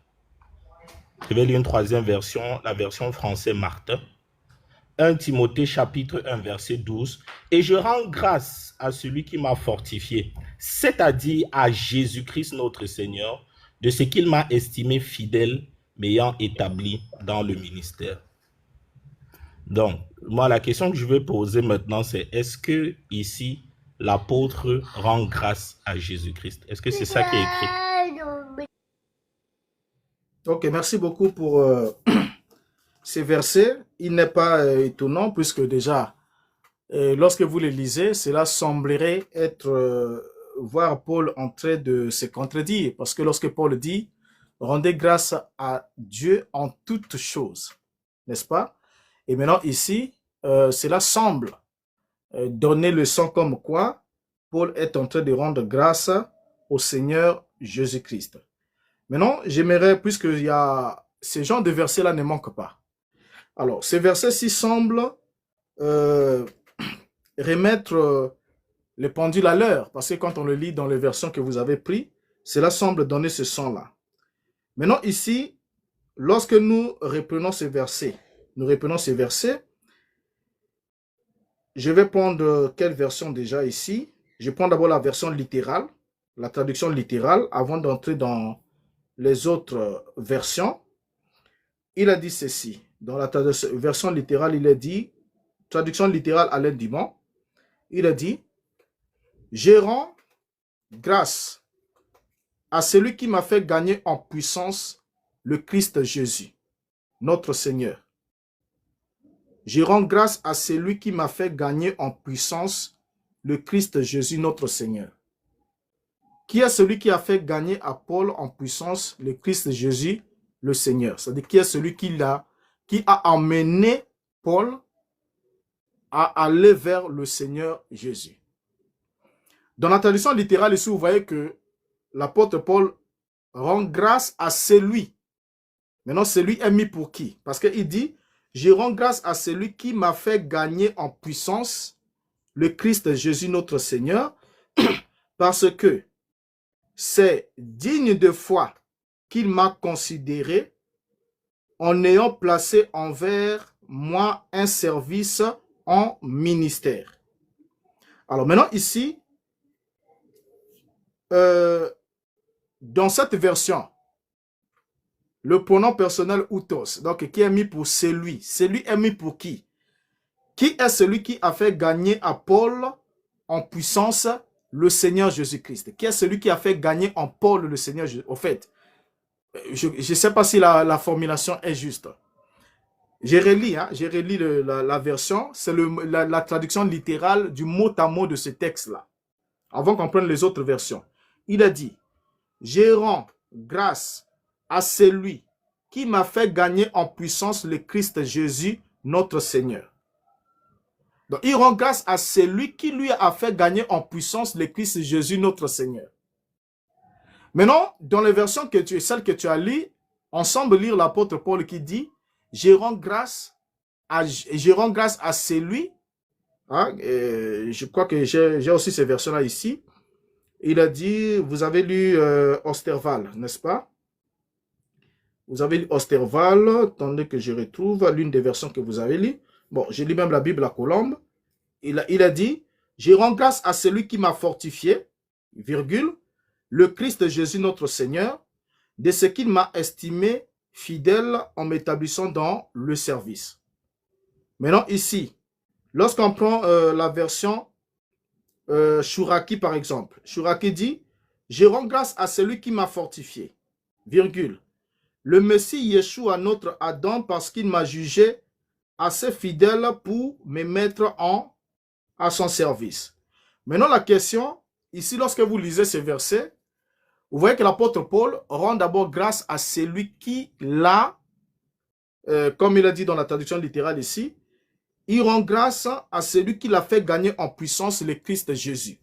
Je vais lire une troisième version, la version française Martin. 1 Timothée chapitre 1 verset 12. Et je rends grâce à celui qui m'a fortifié, c'est-à-dire à Jésus-Christ notre Seigneur, de ce qu'il m'a estimé fidèle, m'ayant établi dans le ministère. Donc, moi, la question que je vais poser maintenant, c'est est-ce que ici, l'apôtre rend grâce à Jésus-Christ? Est-ce que c'est ça qui est écrit? Ok, merci beaucoup pour ces versets. Il n'est pas étonnant puisque déjà, lorsque vous les lisez, cela semblerait être voir Paul en train de se contredire. Parce que lorsque Paul dit « Rendez grâce à Dieu en toutes choses », n'est-ce pas? Et maintenant ici, cela semble donner le son comme quoi Paul est en train de rendre grâce au Seigneur Jésus-Christ. Maintenant, j'aimerais, puisqu'il y a ces genres de versets-là ne manquent pas. Alors, ces versets-ci semblent remettre le pendule à l'heure, parce que quand on le lit dans les versions que vous avez prises, cela semble donner ce son-là. Maintenant, ici, lorsque nous reprenons ces versets, je vais prendre quelle version déjà ici? Je prends d'abord la version littérale, la traduction littérale, avant d'entrer dans les autres versions. Il a dit ceci. Dans la version littérale, il a dit, traduction littérale Alain Dimon, il a dit, je rends grâce à celui qui m'a fait gagner en puissance le Christ Jésus, notre Seigneur. Je rends grâce à celui qui m'a fait gagner en puissance le Christ Jésus, notre Seigneur. Qui est celui qui a fait gagner à Paul en puissance le Christ Jésus, le Seigneur? C'est-à-dire qui est celui qui a emmené Paul à aller vers le Seigneur Jésus. Dans la traduction littérale ici, vous voyez que l'apôtre Paul rend grâce à celui. Maintenant, celui est mis pour qui? Parce qu'il dit, je rends grâce à celui qui m'a fait gagner en puissance le Christ Jésus notre Seigneur, parce que c'est digne de foi qu'il m'a considéré en ayant placé envers moi un service en ministère. Alors maintenant ici, dans cette version, le pronom personnel outos, donc qui est mis pour celui. Celui est mis pour qui? Qui est celui qui a fait gagner à Paul en puissance le Seigneur Jésus-Christ? Qui est celui qui a fait gagner en Paul le Seigneur Jésus? Au fait, je ne sais pas si la formulation est juste. J'ai relis la version, c'est la traduction littérale du mot à mot de ce texte-là. Avant qu'on prenne les autres versions. Il a dit, je rends grâce à celui qui m'a fait gagner en puissance le Christ Jésus, notre Seigneur. Donc, il rend grâce à celui qui lui a fait gagner en puissance le Christ Jésus, notre Seigneur. Maintenant, dans les versions celles que tu as lues, on semble lire l'apôtre Paul qui dit, je rends grâce à celui, hein, je crois que j'ai aussi ces versions-là ici. Il a dit, vous avez lu Osterval, n'est-ce pas? Vous avez lu Osterval, attendez que je retrouve l'une des versions que vous avez lues. Bon, j'ai lu même la Bible à Colombe. Il a dit, je rends grâce à celui qui m'a fortifié, virgule, le Christ Jésus notre Seigneur, de ce qu'il m'a estimé fidèle en m'établissant dans le service. Maintenant ici, lorsqu'on prend la version Chouraki par exemple, Chouraki dit, je rends grâce à celui qui m'a fortifié, virgule, le Messie Yeshua notre Adam parce qu'il m'a jugé assez fidèle pour me mettre à son service. Maintenant la question, ici lorsque vous lisez ces versets, vous voyez que l'apôtre Paul rend d'abord grâce à celui qui l'a, comme il a dit dans la traduction littérale ici, il rend grâce à celui qui l'a fait gagner en puissance le Christ Jésus.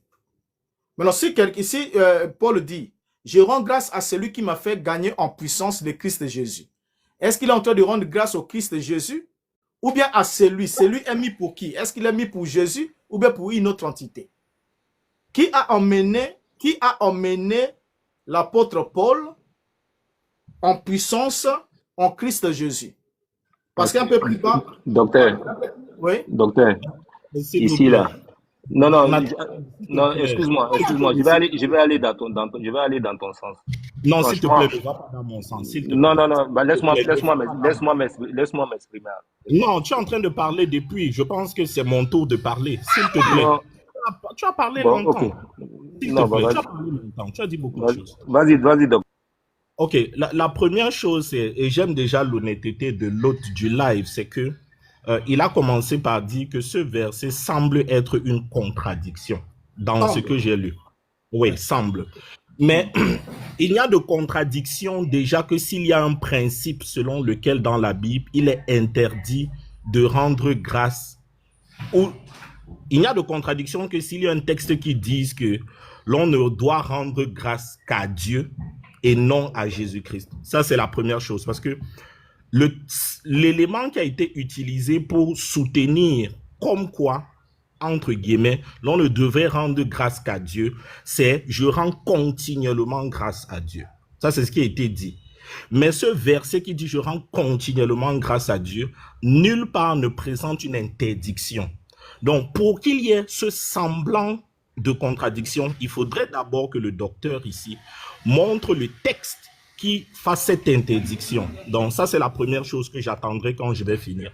Maintenant, ici, Paul dit, je rends grâce à celui qui m'a fait gagner en puissance le Christ Jésus. Est-ce qu'il est en train de rendre grâce au Christ Jésus? Ou bien à celui? Celui est mis pour qui? Est-ce qu'il est mis pour Jésus ou bien pour une autre entité? Qui a emmené l'apôtre Paul en puissance en Christ Jésus? Parce qu'un peu plus bas... Docteur, oui? Docteur, ici là. Non, excuse-moi. Je vais aller dans ton sens. Non, s'il te plaît, ne va pas dans mon sens. Non, bah, laisse-moi m'exprimer. Non, tu es en train de parler depuis. Je pense que c'est mon tour de parler. S'il te plaît. Non. Tu as parlé longtemps. Okay. S'il te plaît, tu as parlé longtemps. Tu as dit beaucoup de choses. Vas-y, docteur. Ok, la première chose, et j'aime déjà l'honnêteté de l'hôte du live, c'est que il a commencé par dire que ce verset semble être une contradiction dans ce que j'ai lu. Oui, semble. Mais il n'y a de contradiction déjà que s'il y a un principe selon lequel dans la Bible, il est interdit de rendre grâce. Ou il n'y a de contradiction que s'il y a un texte qui dit que l'on ne doit rendre grâce qu'à Dieu et non à Jésus-Christ. Ça, c'est la première chose. Parce que l'élément qui a été utilisé pour soutenir comme quoi, entre guillemets, l'on ne devrait rendre grâce qu'à Dieu, c'est « je rends continuellement grâce à Dieu ». Ça, c'est ce qui a été dit. Mais ce verset qui dit « je rends continuellement grâce à Dieu », nulle part ne présente une interdiction. Donc, pour qu'il y ait ce semblant de contradiction, il faudrait d'abord que le docteur ici montre le texte qui fasse cette interdiction. Donc, ça, c'est la première chose que j'attendrai quand je vais finir.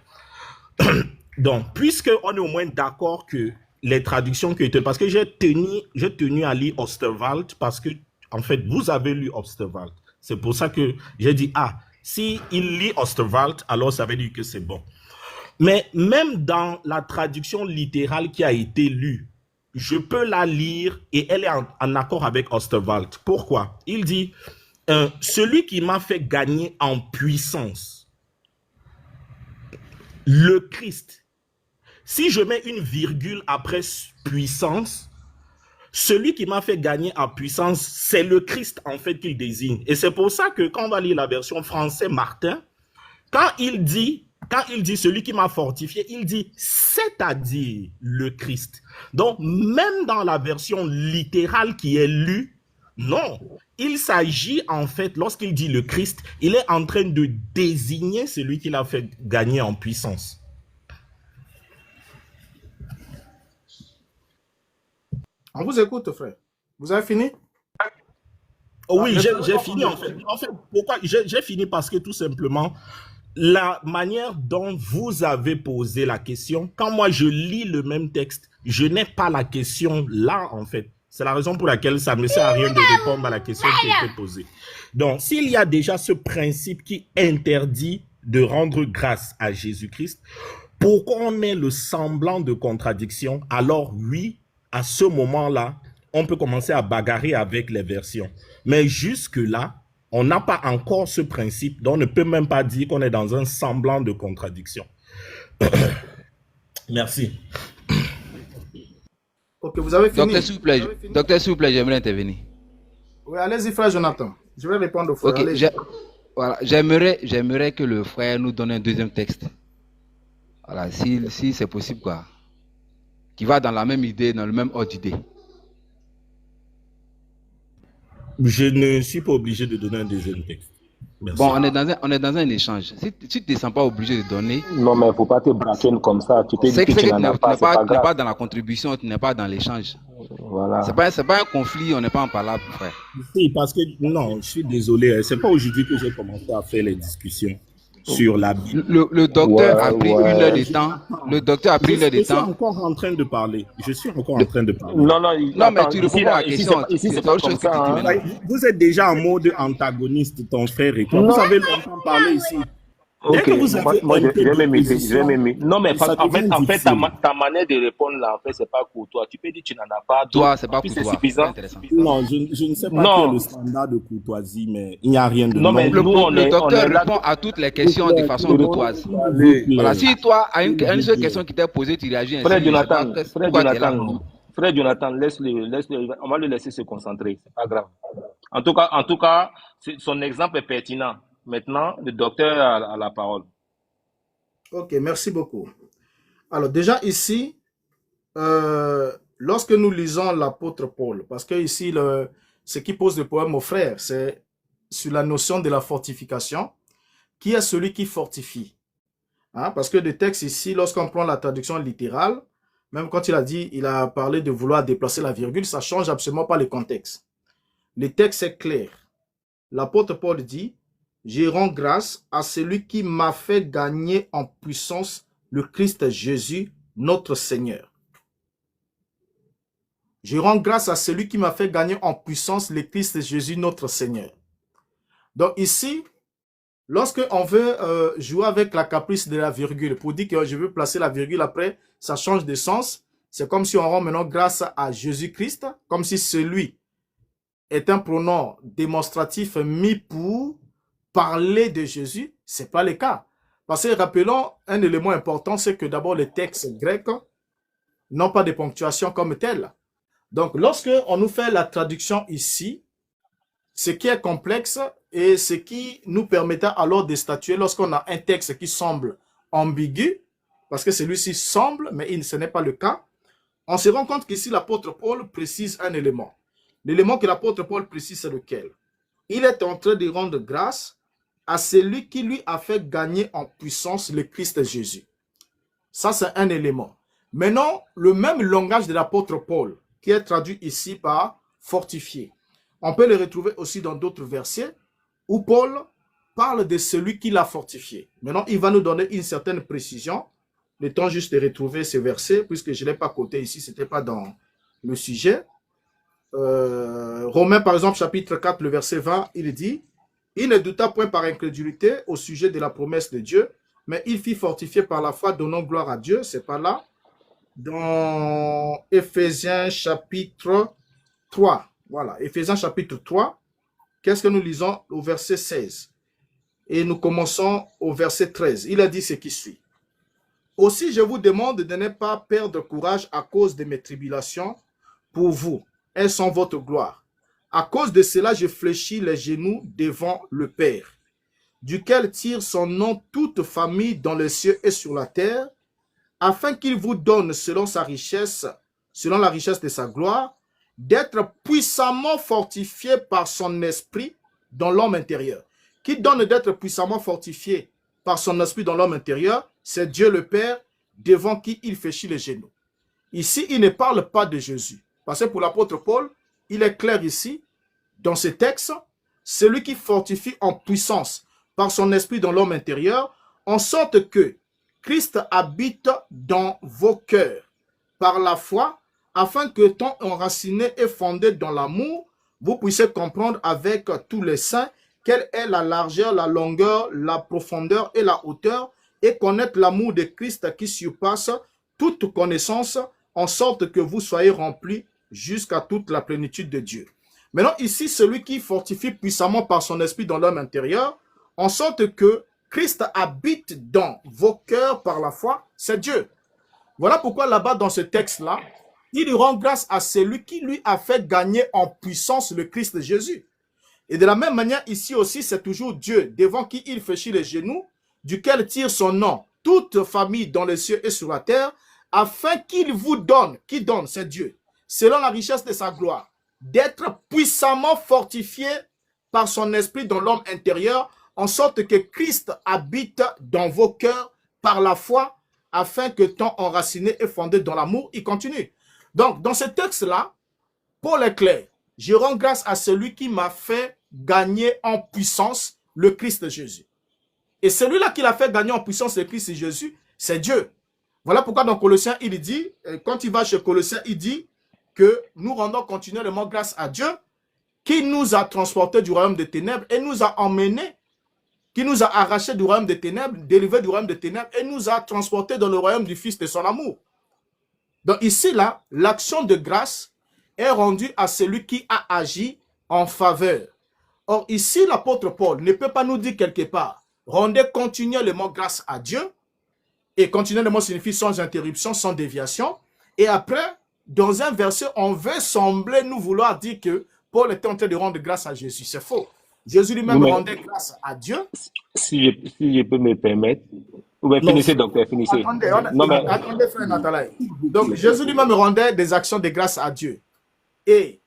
Donc, puisqu'on est au moins d'accord que les traductions que... Parce que j'ai tenu à lire Osterwald, parce que En fait, vous avez lu Osterwald. C'est pour ça que j'ai dit, ah, si il lit Osterwald, alors ça veut dire que c'est bon. Mais même dans la traduction littérale qui a été lue, je peux la lire et elle est en accord avec Osterwald. Pourquoi? Il dit, celui qui m'a fait gagner en puissance, le Christ. Si je mets une virgule après puissance, celui qui m'a fait gagner en puissance, c'est le Christ en fait qu'il désigne. Et c'est pour ça que quand on va lire la version française Martin, quand il dit celui qui m'a fortifié, il dit c'est-à-dire le Christ. Donc même dans la version littérale qui est lue, non, il s'agit en fait, lorsqu'il dit le Christ, il est en train de désigner celui qui l'a fait gagner en puissance. On vous écoute, frère. Vous avez fini? Oh oui, j'ai fini en fait. En fait, pourquoi? J'ai fini parce que tout simplement, la manière dont vous avez posé la question, quand moi je lis le même texte, je n'ai pas la question là en fait. C'est la raison pour laquelle ça ne me sert à rien de répondre à la question qui a été posée. Donc, s'il y a déjà ce principe qui interdit de rendre grâce à Jésus-Christ, pour qu'on ait le semblant de contradiction, alors oui, à ce moment-là, on peut commencer à bagarrer avec les versions. Mais jusque-là, on n'a pas encore ce principe, donc on ne peut même pas dire qu'on est dans un semblant de contradiction. Merci. Ok, vous avez fini. Docteur, s'il vous plaît, j'aimerais intervenir. Oui, allez-y, frère Jonathan. Je vais répondre au frère. Ok, voilà, j'aimerais que le frère nous donne un deuxième texte. Voilà, si c'est possible, quoi. Qui va dans la même idée, dans le même ordre d'idée. Je ne suis pas obligé de donner un deuxième texte. Merci. Bon, on est dans un échange. Si tu ne te sens pas obligé de donner... Non, mais il ne faut pas te braquer comme ça. Tu peux dire que tu n'en as pas, c'est pas grave. Tu n'es pas dans la contribution, tu n'es pas dans l'échange. Voilà. C'est pas un conflit, on n'est pas en parlable, frère. Si, parce que, non, je suis désolé. C'est pas aujourd'hui que j'ai commencé à faire les discussions sur la Bible. Le docteur a pris une heure de temps. Le docteur a pris une heure de temps. Je suis encore en train de parler. Non, mais tu réponds pas à la question. Ici, c'est pas autre chose que tu dis. Vous êtes déjà en mode antagoniste, ton frère et toi. Vous avez longtemps parlé ici. Ok, moi je vais m'aimer. Non, mais en fait ta manière de répondre là, en fait, c'est pas courtois. Tu peux dire que tu n'en as pas. Toi, c'est pas courtois. C'est suffisant. Non, je ne sais pas quel est le standard de courtoisie, mais il n'y a rien de non. Mais le docteur répond à toutes les questions de façon courtoise. Voilà, si toi, à une seule question qui t'est posée, tu réagis ainsi. Frère Jonathan, laisse-le, on va le laisser se concentrer, c'est pas grave. En tout cas, son exemple est pertinent. Maintenant, le docteur a la parole. Ok, merci beaucoup. Alors déjà ici, lorsque nous lisons l'apôtre Paul, parce que ici, ce qui pose le problème aux frères, c'est sur la notion de la fortification. Qui est celui qui fortifie? Hein? Parce que le texte ici, lorsqu'on prend la traduction littérale, même quand il a parlé de vouloir déplacer la virgule, ça ne change absolument pas le contexte. Le texte est clair. L'apôtre Paul dit, « Je rends grâce à celui qui m'a fait gagner en puissance le Christ Jésus, notre Seigneur. » Je rends grâce à celui qui m'a fait gagner en puissance le Christ Jésus, notre Seigneur. Donc ici, lorsque on veut jouer avec la caprice de la virgule, pour dire que je veux placer la virgule après, ça change de sens. C'est comme si on rend maintenant grâce à Jésus-Christ, comme si celui est un pronom démonstratif mis pour parler de Jésus. Ce n'est pas le cas. Parce que rappelons, un élément important, c'est que d'abord les textes grecs n'ont pas de ponctuation comme telle. Donc, lorsque on nous fait la traduction ici, ce qui est complexe et ce qui nous permettra alors de statuer lorsqu'on a un texte qui semble ambigu, parce que celui-ci semble, mais ce n'est pas le cas, on se rend compte qu'ici l'apôtre Paul précise un élément. L'élément que l'apôtre Paul précise, c'est lequel? Il est en train de rendre grâce à celui qui lui a fait gagner en puissance le Christ Jésus. Ça, c'est un élément. Maintenant, le même langage de l'apôtre Paul, qui est traduit ici par fortifié. On peut le retrouver aussi dans d'autres versets où Paul parle de celui qui l'a fortifié. Maintenant, il va nous donner une certaine précision. Le temps juste de retrouver ce verset, puisque je ne l'ai pas coté ici, ce n'était pas dans le sujet. Romains, par exemple, chapitre 4, le verset 20, il dit, il ne douta point par incrédulité au sujet de la promesse de Dieu, mais il fit fortifier par la foi, donnant gloire à Dieu. C'est pas là. Dans Éphésiens chapitre 3. Voilà, Éphésiens chapitre 3. Qu'est-ce que nous lisons au verset 16? Et nous commençons au verset 13. Il a dit ce qui suit. Aussi, je vous demande de ne pas perdre courage à cause de mes tribulations pour vous. Elles sont votre gloire. À cause de cela, je fléchis les genoux devant le Père, duquel tire son nom toute famille dans les cieux et sur la terre, afin qu'il vous donne selon sa richesse, selon la richesse de sa gloire, d'être puissamment fortifié par son esprit dans l'homme intérieur. Qui donne d'être puissamment fortifié par son esprit dans l'homme intérieur, c'est Dieu le Père, devant qui il fléchit les genoux. Ici, il ne parle pas de Jésus. Parce que pour l'apôtre Paul, il est clair ici, dans ce texte, celui qui fortifie en puissance par son esprit dans l'homme intérieur, en sorte que Christ habite dans vos cœurs par la foi, afin que, tant enraciné et fondé dans l'amour, vous puissiez comprendre avec tous les saints quelle est la largeur, la longueur, la profondeur et la hauteur, et connaître l'amour de Christ qui surpasse toute connaissance, en sorte que vous soyez remplis jusqu'à toute la plénitude de Dieu. Maintenant, ici, celui qui fortifie puissamment par son esprit dans l'homme intérieur, en sorte que Christ habite dans vos cœurs par la foi, c'est Dieu. Voilà pourquoi là-bas, dans ce texte-là, il rend grâce à celui qui lui a fait gagner en puissance le Christ Jésus. Et de la même manière, ici aussi, c'est toujours Dieu, devant qui il fléchit les genoux, duquel tire son nom toute famille dans les cieux et sur la terre, afin qu'il vous donne, qui donne, c'est Dieu, selon la richesse de sa gloire, d'être puissamment fortifié par son esprit dans l'homme intérieur, en sorte que Christ habite dans vos cœurs par la foi, afin que, tant enraciné et fondé dans l'amour, il continue. Donc, dans ce texte-là, Paul est clair. Je rends grâce à celui qui m'a fait gagner en puissance le Christ Jésus. Et celui-là qui l'a fait gagner en puissance le Christ Jésus, c'est Dieu. Voilà pourquoi dans Colossiens, il dit, quand il va chez Colossiens, il dit que nous rendons continuellement grâce à Dieu qui nous a transportés du royaume des ténèbres et nous a emmenés, qui nous a arrachés du royaume des ténèbres, délivrés du royaume des ténèbres et nous a transportés dans le royaume du Fils de son amour. Donc ici, là, l'action de grâce est rendue à celui qui a agi en faveur. Or, ici, l'apôtre Paul ne peut pas nous dire quelque part, rendez continuellement grâce à Dieu, et continuellement signifie sans interruption, sans déviation, et après, dans un verset, on veut sembler nous vouloir dire que Paul était en train de rendre grâce à Jésus. C'est faux. Jésus lui-même rendait grâce à Dieu. Si je peux me permettre. Oui, finissez, docteur, finissez. Attendez, frère Nathalie. Donc, Jésus lui-même rendait des actions de grâce à Dieu. Et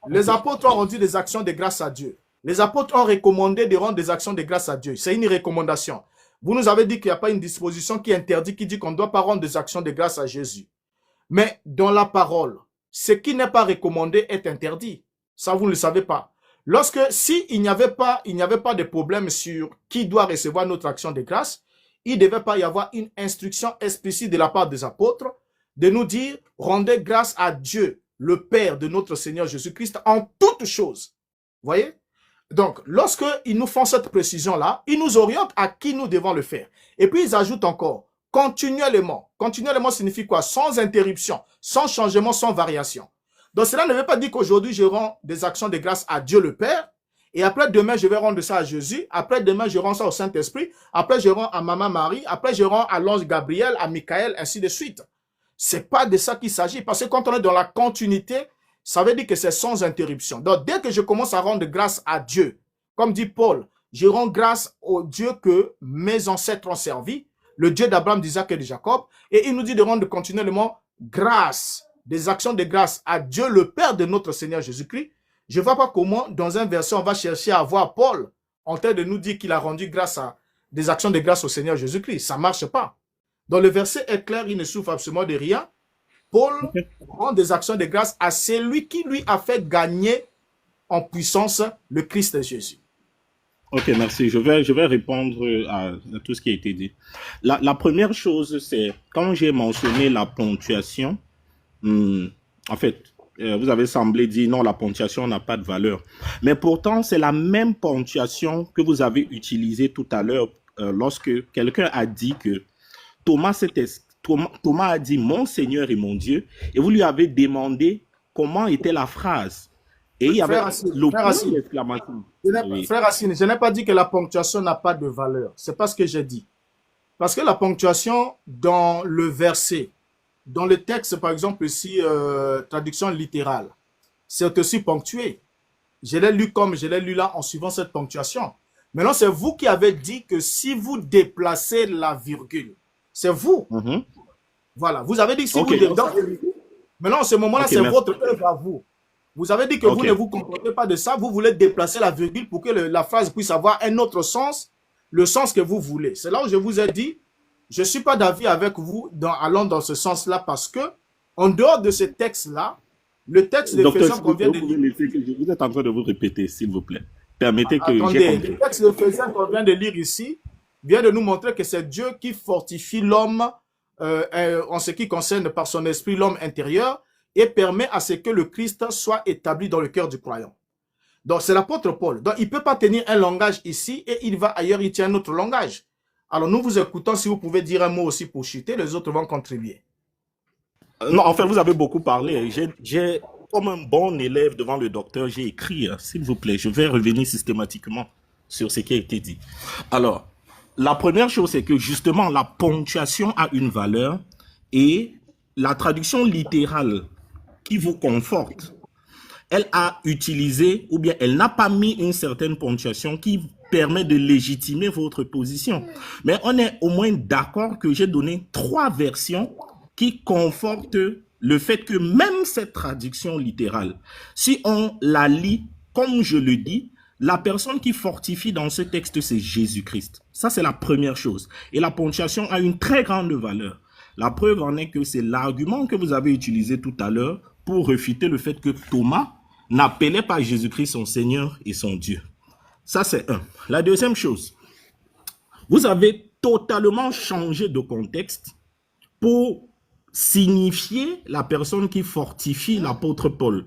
les apôtres ont rendu des actions de grâce à Dieu. Les apôtres ont recommandé de rendre des actions de grâce à Dieu. C'est une recommandation. Vous nous avez dit qu'il n'y a pas une disposition qui interdit, qui dit qu'on ne doit pas rendre des actions de grâce à Jésus. Mais dans la parole, ce qui n'est pas recommandé est interdit. Ça, vous ne le savez pas. S'il n'y avait pas de problème sur qui doit recevoir notre action de grâce, il ne devait pas y avoir une instruction explicite de la part des apôtres de nous dire, rendez grâce à Dieu, le Père de notre Seigneur Jésus-Christ, en toutes choses. Vous voyez? Donc, lorsqu'ils nous font cette précision-là, ils nous orientent à qui nous devons le faire. Et puis, ils ajoutent encore, continuellement. Continuellement signifie quoi? Sans interruption, sans changement, sans variation. Donc, cela ne veut pas dire qu'aujourd'hui, je rends des actions de grâce à Dieu le Père, et après, demain, je vais rendre ça à Jésus, après, demain, je rends ça au Saint-Esprit, après, je rends à Maman Marie, après, je rends à l'ange Gabriel, à Michael, ainsi de suite. C'est pas de ça qu'il s'agit, parce que quand on est dans la continuité, ça veut dire que c'est sans interruption. Donc, dès que je commence à rendre grâce à Dieu, comme dit Paul, je rends grâce au Dieu que mes ancêtres ont servi, le Dieu d'Abraham, d'Isaac et de Jacob, et il nous dit de rendre continuellement grâce, des actions de grâce à Dieu, le Père de notre Seigneur Jésus-Christ. Je ne vois pas comment, dans un verset, on va chercher à voir Paul en train de nous dire qu'il a rendu grâce à des actions de grâce au Seigneur Jésus-Christ. Ça ne marche pas. Donc, le verset est clair, il ne souffre absolument de rien. Paul rend des actions de grâce à celui qui lui a fait gagner en puissance le Christ Jésus. Ok, merci. Je vais répondre à tout ce qui a été dit. La première chose, c'est quand j'ai mentionné la ponctuation, en fait, vous avez semblé dire non, la ponctuation n'a pas de valeur. Mais pourtant, c'est la même ponctuation que vous avez utilisée tout à l'heure lorsque quelqu'un a dit que Thomas a dit mon Seigneur et mon Dieu, et vous lui avez demandé comment était la phrase. Et il y avait le point d'exclamation. Frère Racine, je n'ai pas dit que la ponctuation n'a pas de valeur. C'est pas ce que j'ai dit. Parce que la ponctuation dans le verset, dans le texte, par exemple ici, traduction littérale, c'est aussi ponctué. Je l'ai lu comme je l'ai lu là en suivant cette ponctuation. Maintenant, c'est vous qui avez dit que si vous déplacez la virgule, c'est vous. Voilà, vous avez dit que si vous déplacez... Maintenant, en ce moment-là, c'est votre œuvre à vous. Vous avez dit que vous ne vous comportez pas de ça, vous voulez déplacer la virgule pour que la phrase puisse avoir un autre sens, le sens que vous voulez. C'est là où je vous ai dit, je ne suis pas d'avis avec vous allant dans ce sens-là parce que, en dehors de ce texte-là, le texte de Éphésiens qu'on vient de lire... Vous êtes en train de vous répéter, s'il vous plaît. Permettez que attendez, le texte de Éphésiens qu'on vient de lire ici vient de nous montrer que c'est Dieu qui fortifie l'homme en ce qui concerne par son esprit l'homme intérieur et permet à ce que le Christ soit établi dans le cœur du croyant. Donc, c'est l'apôtre Paul. Donc, il ne peut pas tenir un langage ici et il va ailleurs, il tient un autre langage. Alors, nous vous écoutons. Si vous pouvez dire un mot aussi pour chuter, les autres vont contribuer. Non, en fait, vous avez beaucoup parlé. J'ai, comme un bon élève devant le docteur, j'ai écrit, s'il vous plaît, je vais revenir systématiquement sur ce qui a été dit. Alors, la première chose, c'est que justement, la ponctuation a une valeur et la traduction littérale qui vous conforte, elle a utilisé ou bien elle n'a pas mis une certaine ponctuation qui permet de légitimer votre position. Mais on est au moins d'accord que j'ai donné 3 versions qui confortent le fait que même cette traduction littérale, si on la lit comme je le dis, la personne qui fortifie dans ce texte, c'est Jésus-Christ. Ça, c'est la première chose. Et la ponctuation a une très grande valeur. La preuve en est que c'est l'argument que vous avez utilisé tout à l'heure pour réfuter le fait que Thomas n'appelait pas Jésus-Christ son Seigneur et son Dieu. Ça, c'est un. La deuxième chose, vous avez totalement changé de contexte pour signifier la personne qui fortifie l'apôtre Paul.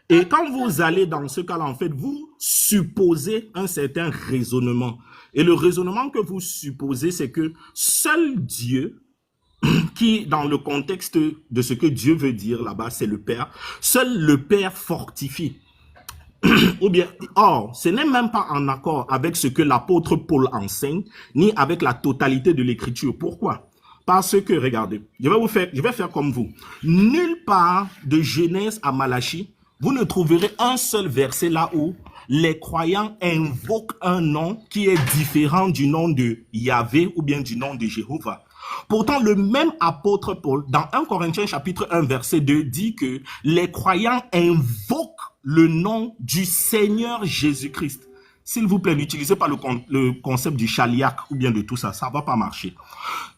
Et quand vous allez dans ce cas-là, en fait, vous supposez un certain raisonnement. Et le raisonnement que vous supposez, c'est que seul Dieu, qui, dans le contexte de ce que Dieu veut dire là-bas, c'est le Père, seul le Père fortifie. Ou bien, or, ce n'est même pas en accord avec ce que l'apôtre Paul enseigne, ni avec la totalité de l'écriture. Pourquoi? Parce que, regardez, je vais faire comme vous. Nulle part de Genèse à Malachie, vous ne trouverez un seul verset là où les croyants invoquent un nom qui est différent du nom de Yahvé ou bien du nom de Jéhovah. Pourtant, le même apôtre Paul, dans 1 Corinthiens chapitre 1 verset 2, dit que les croyants invoquent le nom du Seigneur Jésus-Christ. S'il vous plaît, n'utilisez pas le concept du chaliaque ou bien de tout ça, ça ne va pas marcher.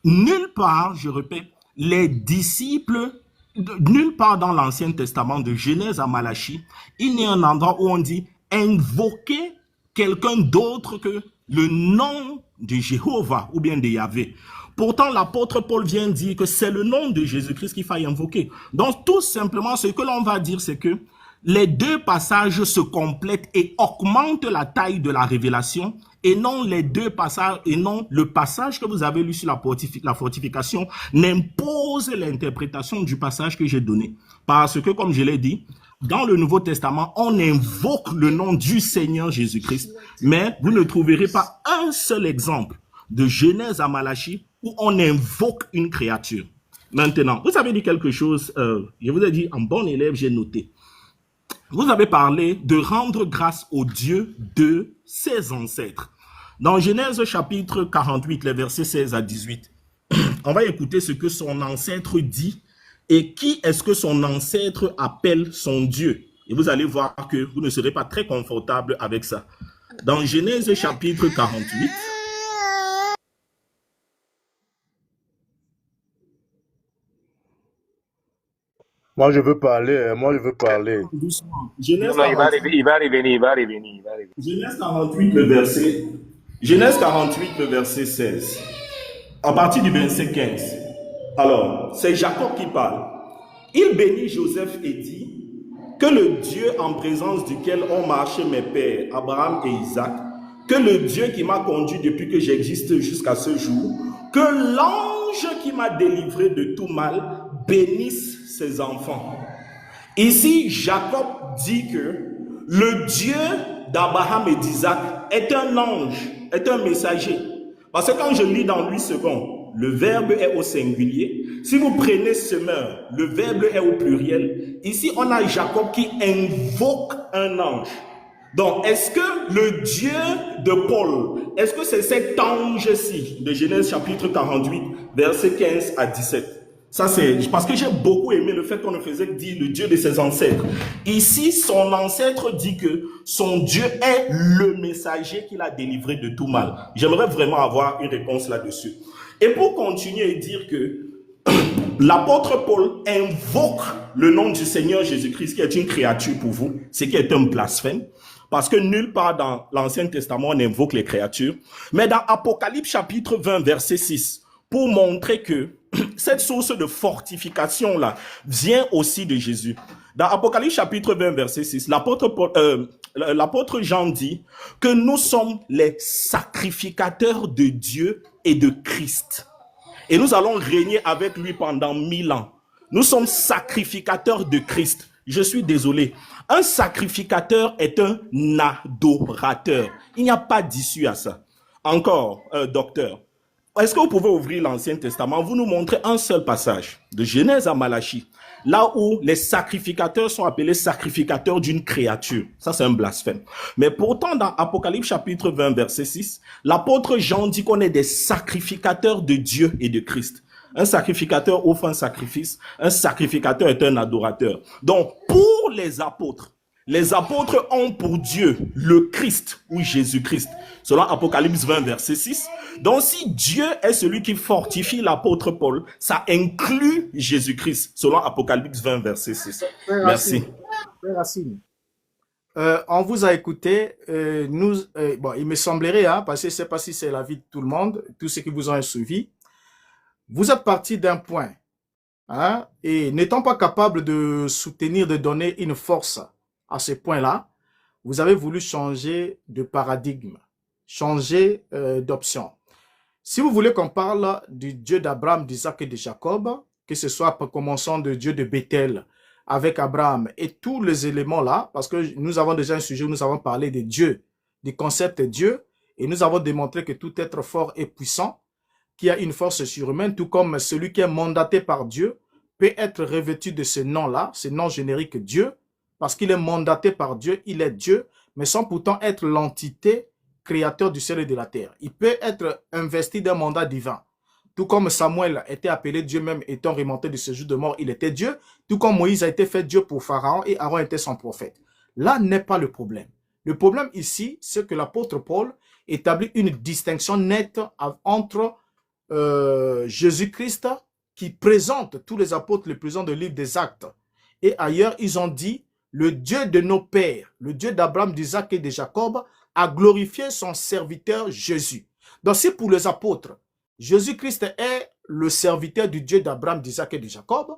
Nulle part, je répète, les disciples, nulle part dans l'Ancien Testament, de Genèse à Malachie, il n'y a un endroit où on dit invoquer quelqu'un d'autre que le nom de Jéhovah ou bien de Yahvé. Pourtant, l'apôtre Paul vient dire que c'est le nom de Jésus-Christ qu'il faille invoquer. Donc, tout simplement, ce que l'on va dire, c'est que les deux passages se complètent et augmentent la taille de la révélation, et non les deux passages, et non le passage que vous avez lu sur la fortification n'impose l'interprétation du passage que j'ai donné. Parce que, comme je l'ai dit, dans le Nouveau Testament, on invoque le nom du Seigneur Jésus-Christ, mais vous ne trouverez pas un seul exemple de Genèse à Malachie où on invoque une créature. Maintenant, vous avez dit quelque chose, je vous ai dit, en bon élève, j'ai noté. Vous avez parlé de rendre grâce au Dieu de ses ancêtres. Dans Genèse chapitre 48, les versets 16 à 18, on va écouter ce que son ancêtre dit et qui est-ce que son ancêtre appelle son Dieu. Et vous allez voir que vous ne serez pas très confortable avec ça. Dans Genèse chapitre 48, Moi, je veux parler. Genèse Non, il va 48, revenir. Genèse 48, le verset 16. À partir du verset 15. Alors, c'est Jacob qui parle. Il bénit Joseph et dit, que le Dieu en présence duquel ont marché mes pères, Abraham et Isaac, que le Dieu qui m'a conduit depuis que j'existe jusqu'à ce jour, que l'ange qui m'a délivré de tout mal bénisse ses enfants. Ici, Jacob dit que le Dieu d'Abraham et d'Isaac est un ange, est un messager. Parce que quand je lis dans 8 secondes, le verbe est au singulier. Si vous prenez semeur, le verbe est au pluriel. Ici, on a Jacob qui invoque un ange. Donc, est-ce que le Dieu de Paul, est-ce que c'est cet ange-ci de Genèse chapitre 48, versets 15 à 17? Ça, c'est parce que j'ai beaucoup aimé le fait qu'on ne faisait que dire le Dieu de ses ancêtres. Ici, son ancêtre dit que son Dieu est le messager qu'il a délivré de tout mal. J'aimerais vraiment avoir une réponse là-dessus. Et pour continuer et dire que l'apôtre Paul invoque le nom du Seigneur Jésus-Christ, qui est une créature pour vous, ce qui est un blasphème, parce que nulle part dans l'Ancien Testament on invoque les créatures. Mais dans Apocalypse chapitre 20, verset 6, pour montrer que cette source de fortification-là vient aussi de Jésus. Dans Apocalypse chapitre 20, verset 6, l'apôtre Jean dit que nous sommes les sacrificateurs de Dieu et de Christ. Et nous allons régner avec lui pendant 1000 ans. Nous sommes sacrificateurs de Christ. Je suis désolé. Un sacrificateur est un adorateur. Il n'y a pas d'issue à ça. Encore, docteur, est-ce que vous pouvez ouvrir l'Ancien Testament? Vous nous montrez un seul passage, de Genèse à Malachie, là où les sacrificateurs sont appelés sacrificateurs d'une créature. Ça, c'est un blasphème. Mais pourtant, dans Apocalypse chapitre 20, verset 6, l'apôtre Jean dit qu'on est des sacrificateurs de Dieu et de Christ. Un sacrificateur offre un sacrifice, un sacrificateur est un adorateur. Donc, pour les apôtres ont pour Dieu le Christ ou Jésus-Christ, selon Apocalypse 20, verset 6. Donc, si Dieu est celui qui fortifie l'apôtre Paul, ça inclut Jésus-Christ, selon Apocalypse 20, verset 6. Merci. Frère Racine, on vous a écouté. Bon, il me semblerait, parce que je ne sais pas si c'est l'avis de tout le monde, tous ceux qui vous ont suivi, vous êtes parti d'un point, et n'étant pas capable de soutenir, de donner une force à ce point-là, vous avez voulu changer de paradigme, changer d'option. Si vous voulez qu'on parle du Dieu d'Abraham, d'Isaac et de Jacob, que ce soit en commençant de Dieu de Bethel avec Abraham et tous les éléments là, parce que nous avons déjà un sujet où nous avons parlé de Dieu, du concept de Dieu, et nous avons démontré que tout être fort et puissant, qui a une force surhumaine, tout comme celui qui est mandaté par Dieu, peut être revêtu de ce nom-là, ce nom générique Dieu, parce qu'il est mandaté par Dieu, il est Dieu, mais sans pourtant être l'entité créateur du ciel et de la terre. Il peut être investi d'un mandat divin. Tout comme Samuel était appelé Dieu même étant remonté de ce jour de mort, il était Dieu. Tout comme Moïse a été fait Dieu pour Pharaon et Aaron était son prophète. Là n'est pas le problème. Le problème ici, c'est que l'apôtre Paul établit une distinction nette entre Jésus-Christ qui présente tous les apôtres les présents du livre des Actes. Et ailleurs, ils ont dit le Dieu de nos pères, le Dieu d'Abraham, d'Isaac et de Jacob, a glorifié son serviteur Jésus. Donc, si pour les apôtres, Jésus-Christ est le serviteur du Dieu d'Abraham, d'Isaac et de Jacob,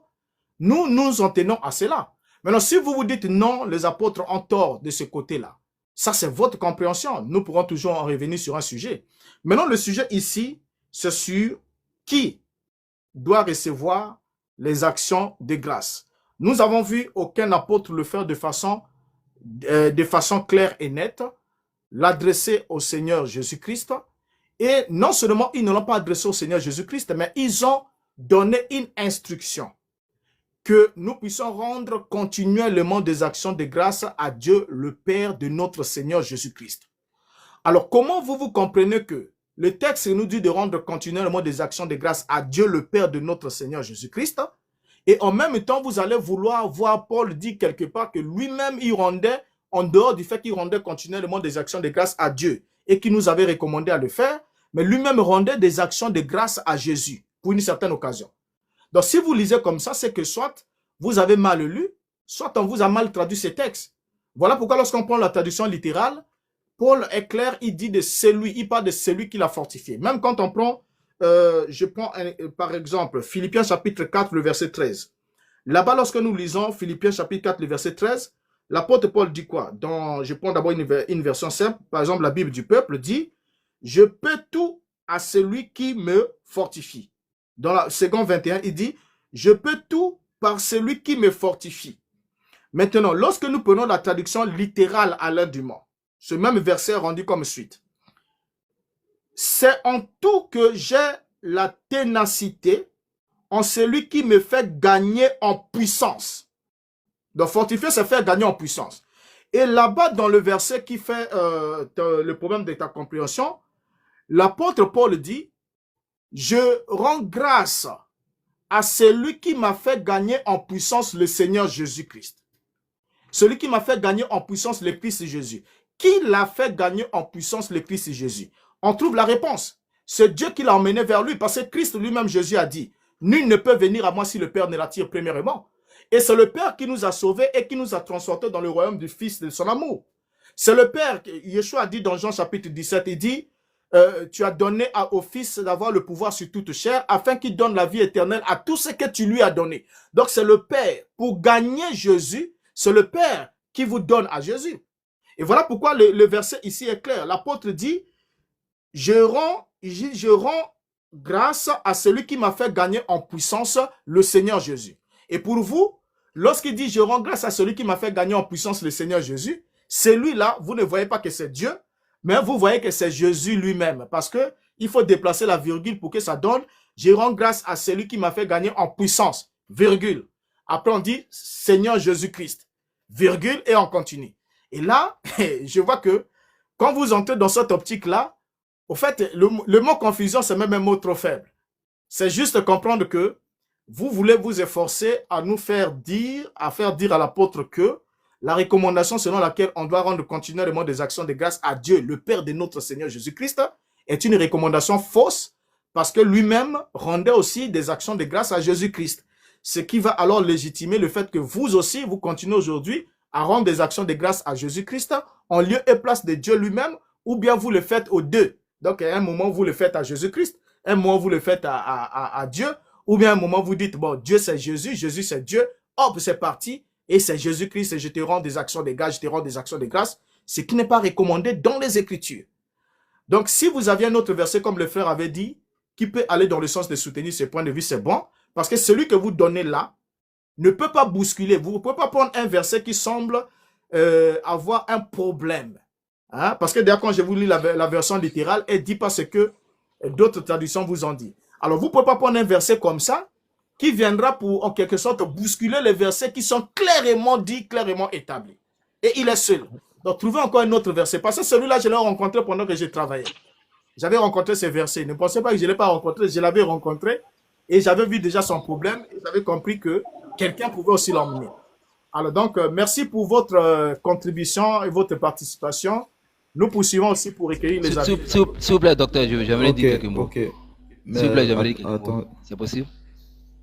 nous nous en tenons à cela. Maintenant, si vous vous dites non, les apôtres ont tort de ce côté-là, ça c'est votre compréhension. Nous pourrons toujours en revenir sur un sujet. Maintenant, le sujet ici, c'est sur qui doit recevoir les actions de grâce. Nous avons vu aucun apôtre le faire de façon claire et nette, l'adresser au Seigneur Jésus-Christ. Et non seulement ils ne l'ont pas adressé au Seigneur Jésus-Christ, mais ils ont donné une instruction que nous puissions rendre continuellement des actions de grâce à Dieu, le Père de notre Seigneur Jésus-Christ. Alors, comment vous comprenez que le texte nous dit de rendre continuellement des actions de grâce à Dieu, le Père de notre Seigneur Jésus-Christ, et en même temps, vous allez vouloir voir Paul dire quelque part que lui-même, il rendait, en dehors du fait qu'il rendait continuellement des actions de grâce à Dieu et qu'il nous avait recommandé à le faire, mais lui-même rendait des actions de grâce à Jésus pour une certaine occasion. Donc, si vous lisez comme ça, c'est que soit vous avez mal lu, soit on vous a mal traduit ces textes. Voilà pourquoi lorsqu'on prend la traduction littérale, Paul est clair, il dit de celui, il parle de celui qui l'a fortifié. Même quand on prend, je prends par exemple Philippiens chapitre 4, le verset 13. Là-bas, lorsque nous lisons Philippiens chapitre 4, le verset 13, l'apôtre Paul dit quoi? Je prends d'abord une version simple. Par exemple, la Bible du peuple dit « Je peux tout à celui qui me fortifie ». Dans la seconde 21, il dit « Je peux tout par celui qui me fortifie ». Maintenant, lorsque nous prenons la traduction littérale Alain Dumont, ce même verset est rendu comme suite. C'est en tout que j'ai la ténacité en celui qui me fait gagner en puissance. Donc, fortifier, c'est faire gagner en puissance. Et là-bas, dans le verset qui fait le problème de ta compréhension, l'apôtre Paul dit, je rends grâce à celui qui m'a fait gagner en puissance le Seigneur Jésus-Christ. Celui qui m'a fait gagner en puissance le Christ Jésus. Qui l'a fait gagner en puissance le Christ Jésus? On trouve la réponse. C'est Dieu qui l'a emmené vers lui, parce que Christ lui-même, Jésus a dit, nul ne peut venir à moi si le Père ne l'attire premièrement. Et c'est le Père qui nous a sauvés et qui nous a transportés dans le royaume du Fils de son amour. C'est le Père, Yeshua a dit dans Jean chapitre 17, il dit, tu as donné au Fils d'avoir le pouvoir sur toute chair, afin qu'il donne la vie éternelle à tout ce que tu lui as donné. Donc c'est le Père. Pour gagner Jésus, c'est le Père qui vous donne à Jésus. Et voilà pourquoi le verset ici est clair. L'apôtre dit, je rends grâce à celui qui m'a fait gagner en puissance le Seigneur Jésus. Et pour vous, lorsqu'il dit, je rends grâce à celui qui m'a fait gagner en puissance le Seigneur Jésus, celui-là, vous ne voyez pas que c'est Dieu, mais vous voyez que c'est Jésus lui-même. Parce que il faut déplacer la virgule pour que ça donne, je rends grâce à celui qui m'a fait gagner en puissance, virgule. Après, on dit, Seigneur Jésus-Christ, virgule, et on continue. Et là, je vois que quand vous entrez dans cette optique-là, au fait, le mot confusion, c'est même un mot trop faible. C'est juste comprendre que vous voulez vous efforcer à nous faire dire, à l'apôtre que la recommandation selon laquelle on doit rendre continuellement des actions de grâce à Dieu, le Père de notre Seigneur Jésus-Christ, est une recommandation fausse parce que lui-même rendait aussi des actions de grâce à Jésus-Christ. Ce qui va alors légitimer le fait que vous aussi, vous continuez aujourd'hui à rendre des actions de grâce à Jésus-Christ en lieu et place de Dieu lui-même, ou bien vous le faites aux deux. Donc, à un moment, vous le faites à Jésus-Christ, un moment, vous le faites à Dieu, ou bien à un moment, vous dites, bon, Dieu c'est Jésus, Jésus c'est Dieu, hop, c'est parti, et c'est Jésus-Christ, et je te rends des actions de grâce, je te rends des actions de grâce, ce qui n'est pas recommandé dans les Écritures. Donc, si vous aviez un autre verset, comme le frère avait dit, qui peut aller dans le sens de soutenir ce point de vue, c'est bon, parce que celui que vous donnez là ne peut pas bousculer. Vous ne pouvez pas prendre un verset qui semble avoir un problème. Hein? Parce que d'ailleurs, quand je vous lis la version littérale, elle dit pas ce que d'autres traductions vous ont dit. Alors, vous ne pouvez pas prendre un verset comme ça qui viendra pour, en quelque sorte, bousculer les versets qui sont clairement dits, clairement établis. Et il est seul. Donc, trouvez encore un autre verset. Parce que celui-là, je l'ai rencontré pendant que j'ai travaillé. J'avais rencontré ces versets. Ne pensez pas que je ne l'ai pas rencontré. Je l'avais rencontré et j'avais vu déjà son problème. Et j'avais compris que quelqu'un pouvait aussi l'emmener. Alors, donc, merci pour votre contribution et votre participation. Nous poursuivons aussi pour recueillir les avis. S'il vous plaît, docteur, j'aimerais dire quelques mots. S'il vous plaît, j'aimerais dire quelques mots. C'est possible?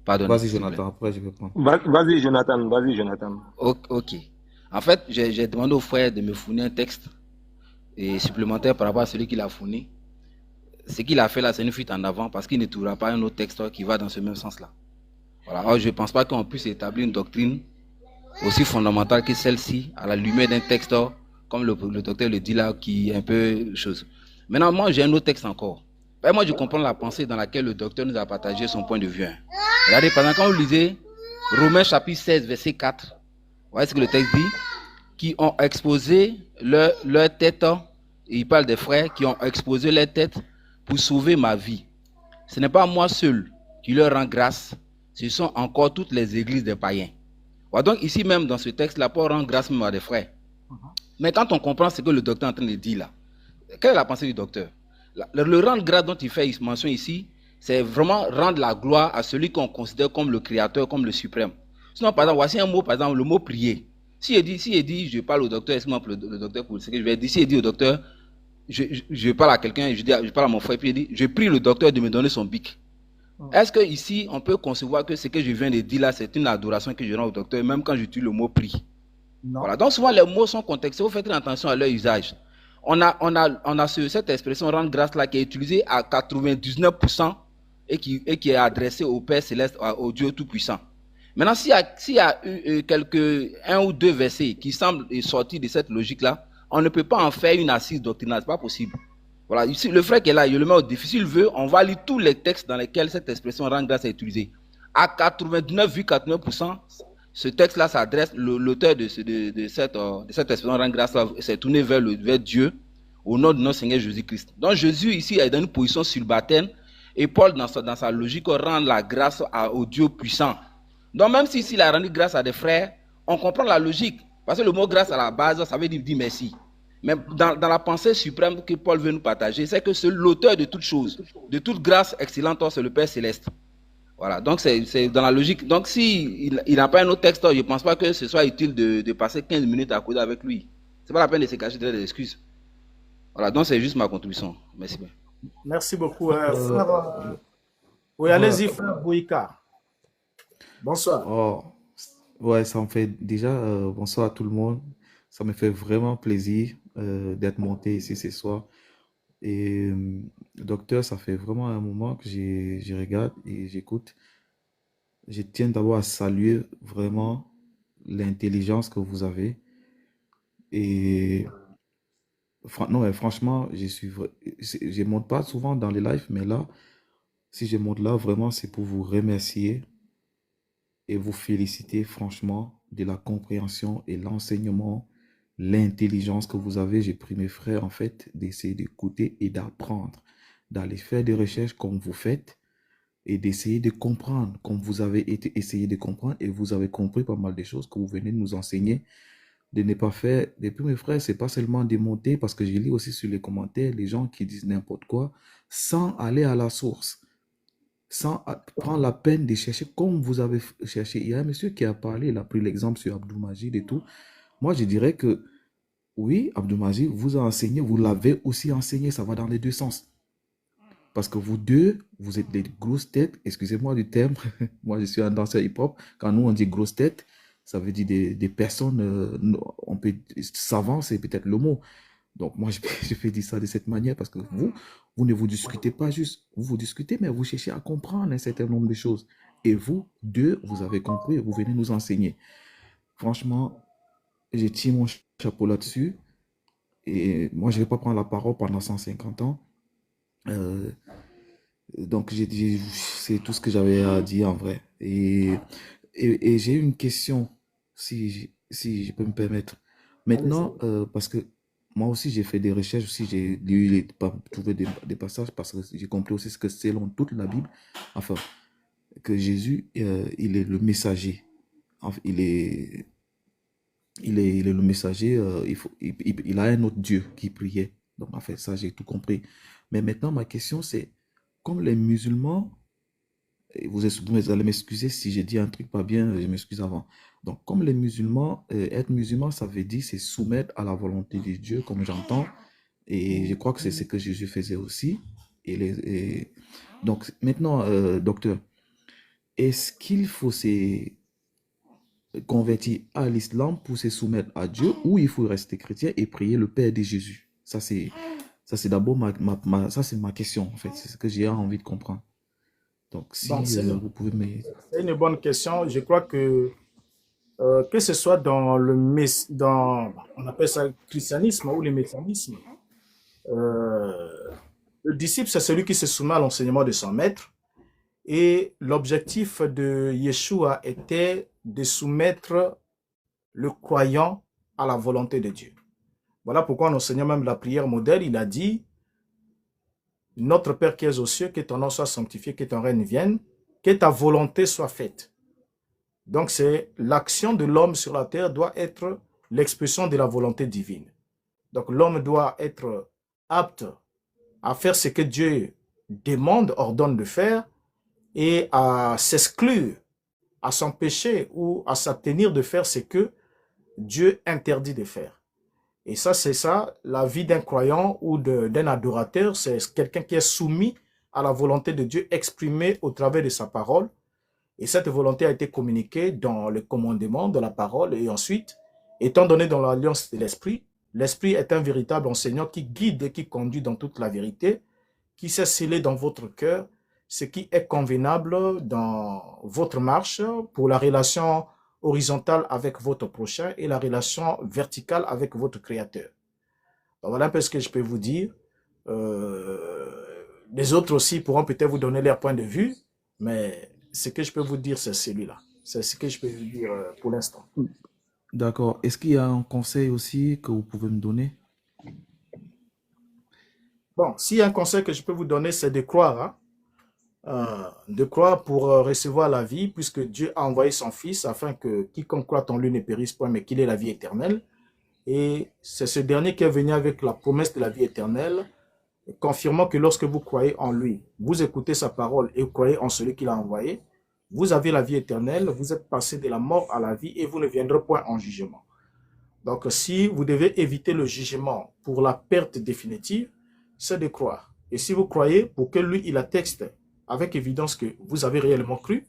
Pardon. Vas-y, Jonathan, après je vais prendre. Vas-y, Jonathan. Ok. En fait, j'ai demandé au frère de me fournir un texte et supplémentaire par rapport à celui qu'il a fourni. Ce qu'il a fait là, c'est une fuite en avant parce qu'il ne trouvera pas un autre texte qui va dans ce même sens-là. Voilà. Alors, je ne pense pas qu'on puisse établir une doctrine aussi fondamentale que celle-ci à la lumière d'un texte, comme le docteur le dit là, qui est un peu chose. Maintenant, moi, j'ai un autre texte encore. Moi, je comprends la pensée dans laquelle le docteur nous a partagé son point de vue. Regardez, pendant quand vous lisez Romains chapitre 16, verset 4, vous voyez ce que le texte dit? Qui ont exposé leur tête, et il parle des frères qui ont exposé leur tête pour sauver ma vie. Ce n'est pas moi seul qui leur rend grâce, ce sont encore toutes les églises des païens. Voilà, donc ici même dans ce texte-là, Paul rend grâce même à des frères. Mais quand on comprend ce que le docteur est en train de dire là, quelle est la pensée du docteur? Le rendre grâce dont il fait mention ici, c'est vraiment rendre la gloire à celui qu'on considère comme le créateur, comme le suprême. Sinon, par exemple, voici un mot, par exemple, le mot prier. Si il dit, je parle au docteur, excuse-moi pour le docteur pour ce que je vais dire, si il dit au docteur, je parle à quelqu'un, je parle à mon frère, puis il dit, je prie le docteur de me donner son bic. Est-ce que ici, on peut concevoir que ce que je viens de dire là, c'est une adoration que je rends au docteur, même quand j'utilise le mot prie? Non. Voilà. Donc souvent, les mots sont contextuels, vous faites attention à leur usage. On a cette expression rendre grâce là qui est utilisée à 99% et qui est adressée au Père Céleste, au Dieu Tout-Puissant. Maintenant, s'il y a eu un ou deux versets qui semblent sortir de cette logique-là, on ne peut pas en faire une assise doctrinale, c'est pas possible. Voilà, ici, le frère qui est là, il le met au défi. S'il veut, on va lire tous les textes dans lesquels cette expression rend grâce est utilisée. À 89,89%, ce texte-là s'adresse, l'auteur de cette expression rend grâce s'est tourné vers Dieu au nom de notre Seigneur Jésus-Christ. Donc Jésus ici est dans une position subalterne et Paul dans sa logique rend la grâce au Dieu puissant. Donc même s'il a rendu grâce à des frères, on comprend la logique. Parce que le mot grâce à la base, ça veut dire merci. Mais dans la pensée suprême que Paul veut nous partager, c'est que c'est l'auteur de toutes choses, de toute grâce excellente, c'est le Père Céleste. Voilà, donc c'est dans la logique. Donc s'il n'a pas un autre texte, je ne pense pas que ce soit utile de passer 15 minutes à côté avec lui. Ce n'est pas la peine de se cacher derrière des excuses. Voilà, donc c'est juste ma contribution. Merci bien. Merci beaucoup. Oui, allez-y, frère Bouika. Bonsoir. Oh, ouais, ça me fait déjà bonsoir à tout le monde. Ça me fait vraiment plaisir d'être monté ici ce soir. Et docteur, ça fait vraiment un moment que je regarde et j'écoute. Je tiens d'abord à saluer vraiment l'intelligence que vous avez. Et non, franchement, je monte pas souvent dans les lives, mais là, si je monte là, vraiment, c'est pour vous remercier et vous féliciter franchement de la compréhension et l'enseignement, l'intelligence que vous avez. J'ai pris mes frères, en fait, d'essayer d'écouter et d'apprendre, d'aller faire des recherches comme vous faites et d'essayer de comprendre comme vous avez essayé de comprendre et vous avez compris pas mal de choses que vous venez de nous enseigner, de ne pas faire. Et puis mes frères, c'est pas seulement démonter, parce que je lis aussi sur les commentaires les gens qui disent n'importe quoi sans aller à la source, sans prendre la peine de chercher comme vous avez cherché. Il y a un monsieur qui a parlé, il a pris l'exemple sur Abdul Majid et tout. Moi, je dirais que oui, Abdul Majid vous a enseigné, vous l'avez aussi enseigné, ça va dans les deux sens. Parce que vous deux, vous êtes des grosses têtes, excusez-moi du terme, moi je suis un danseur hip-hop, quand nous on dit grosses têtes, ça veut dire des personnes, on peut, savants, c'est peut-être le mot. Donc moi je fais dire ça de cette manière parce que vous ne vous discutez pas juste, vous discutez, mais vous cherchez à comprendre un certain nombre de choses. Et vous deux, vous avez compris, vous venez nous enseigner. Franchement, je tire mon chapeau là-dessus. Et moi, je ne vais pas prendre la parole pendant 150 ans. Donc, c'est tout ce que j'avais à dire en vrai. Et j'ai une question, si je peux me permettre. Maintenant, parce que moi aussi, j'ai fait des recherches, aussi j'ai lu, trouvé des passages, parce que j'ai compris aussi ce que selon toute la Bible, enfin, que Jésus, il est le messager. Enfin, il est le messager, il a un autre Dieu qui priait. Donc, en fait, ça, j'ai tout compris. Mais maintenant, ma question, c'est, comme les musulmans, et vous allez m'excuser si j'ai dit un truc pas bien, je m'excuse avant. Donc, comme les musulmans, être musulman, ça veut dire c'est soumettre à la volonté de Dieu, comme j'entends. Et je crois que c'est ce que Jésus faisait aussi. Donc, maintenant, docteur, est-ce qu'il faut se convertir à l'islam pour se soumettre à Dieu, ou il faut rester chrétien et prier le Père de Jésus? Ça, c'est d'abord ça, c'est ma question, en fait. C'est ce que j'ai envie de comprendre. Donc, si vous pouvez me... C'est une bonne question. Je crois que ce soit dans on appelle ça le christianisme ou le mécanisme, le disciple, c'est celui qui se soumet à l'enseignement de son maître. Et l'objectif de Yeshua était de soumettre le croyant à la volonté de Dieu. Voilà pourquoi en enseignant même la prière modèle, il a dit: Notre Père qui es aux cieux, que ton nom soit sanctifié, que ton règne vienne, que ta volonté soit faite. Donc c'est l'action de l'homme sur la terre doit être l'expression de la volonté divine. Donc l'homme doit être apte à faire ce que Dieu demande, ordonne de faire, et à s'exclure, à s'empêcher ou à s'abstenir de faire ce que Dieu interdit de faire. Et ça, c'est ça, la vie d'un croyant ou d'un adorateur, c'est quelqu'un qui est soumis à la volonté de Dieu exprimée au travers de sa parole. Et cette volonté a été communiquée dans le commandement de la parole. Et ensuite, étant donné dans l'alliance de l'Esprit, l'Esprit est un véritable enseignant qui guide et qui conduit dans toute la vérité, qui s'est scellé dans votre cœur ce qui est convenable dans votre marche pour la relation horizontale avec votre prochain et la relation verticale avec votre Créateur. Donc, voilà un peu ce que je peux vous dire. Les autres aussi pourront peut-être vous donner leur point de vue, mais ce que je peux vous dire, c'est celui-là. C'est ce que je peux vous dire pour l'instant. D'accord. Est-ce qu'il y a un conseil aussi que vous pouvez me donner? Bon, s'il y a un conseil que je peux vous donner, c'est de croire. Hein. De croire pour recevoir la vie, puisque Dieu a envoyé son Fils afin que quiconque croit en lui ne périsse point, mais qu'il ait la vie éternelle. Et c'est ce dernier qui est venu avec la promesse de la vie éternelle, confirmant que lorsque vous croyez en lui, vous écoutez sa parole et vous croyez en celui qu'il a envoyé, vous avez la vie éternelle, vous êtes passé de la mort à la vie et vous ne viendrez point en jugement. Donc si vous devez éviter le jugement pour la perte définitive, c'est de croire. Et si vous croyez, pour que lui, il atteste avec évidence que vous avez réellement cru,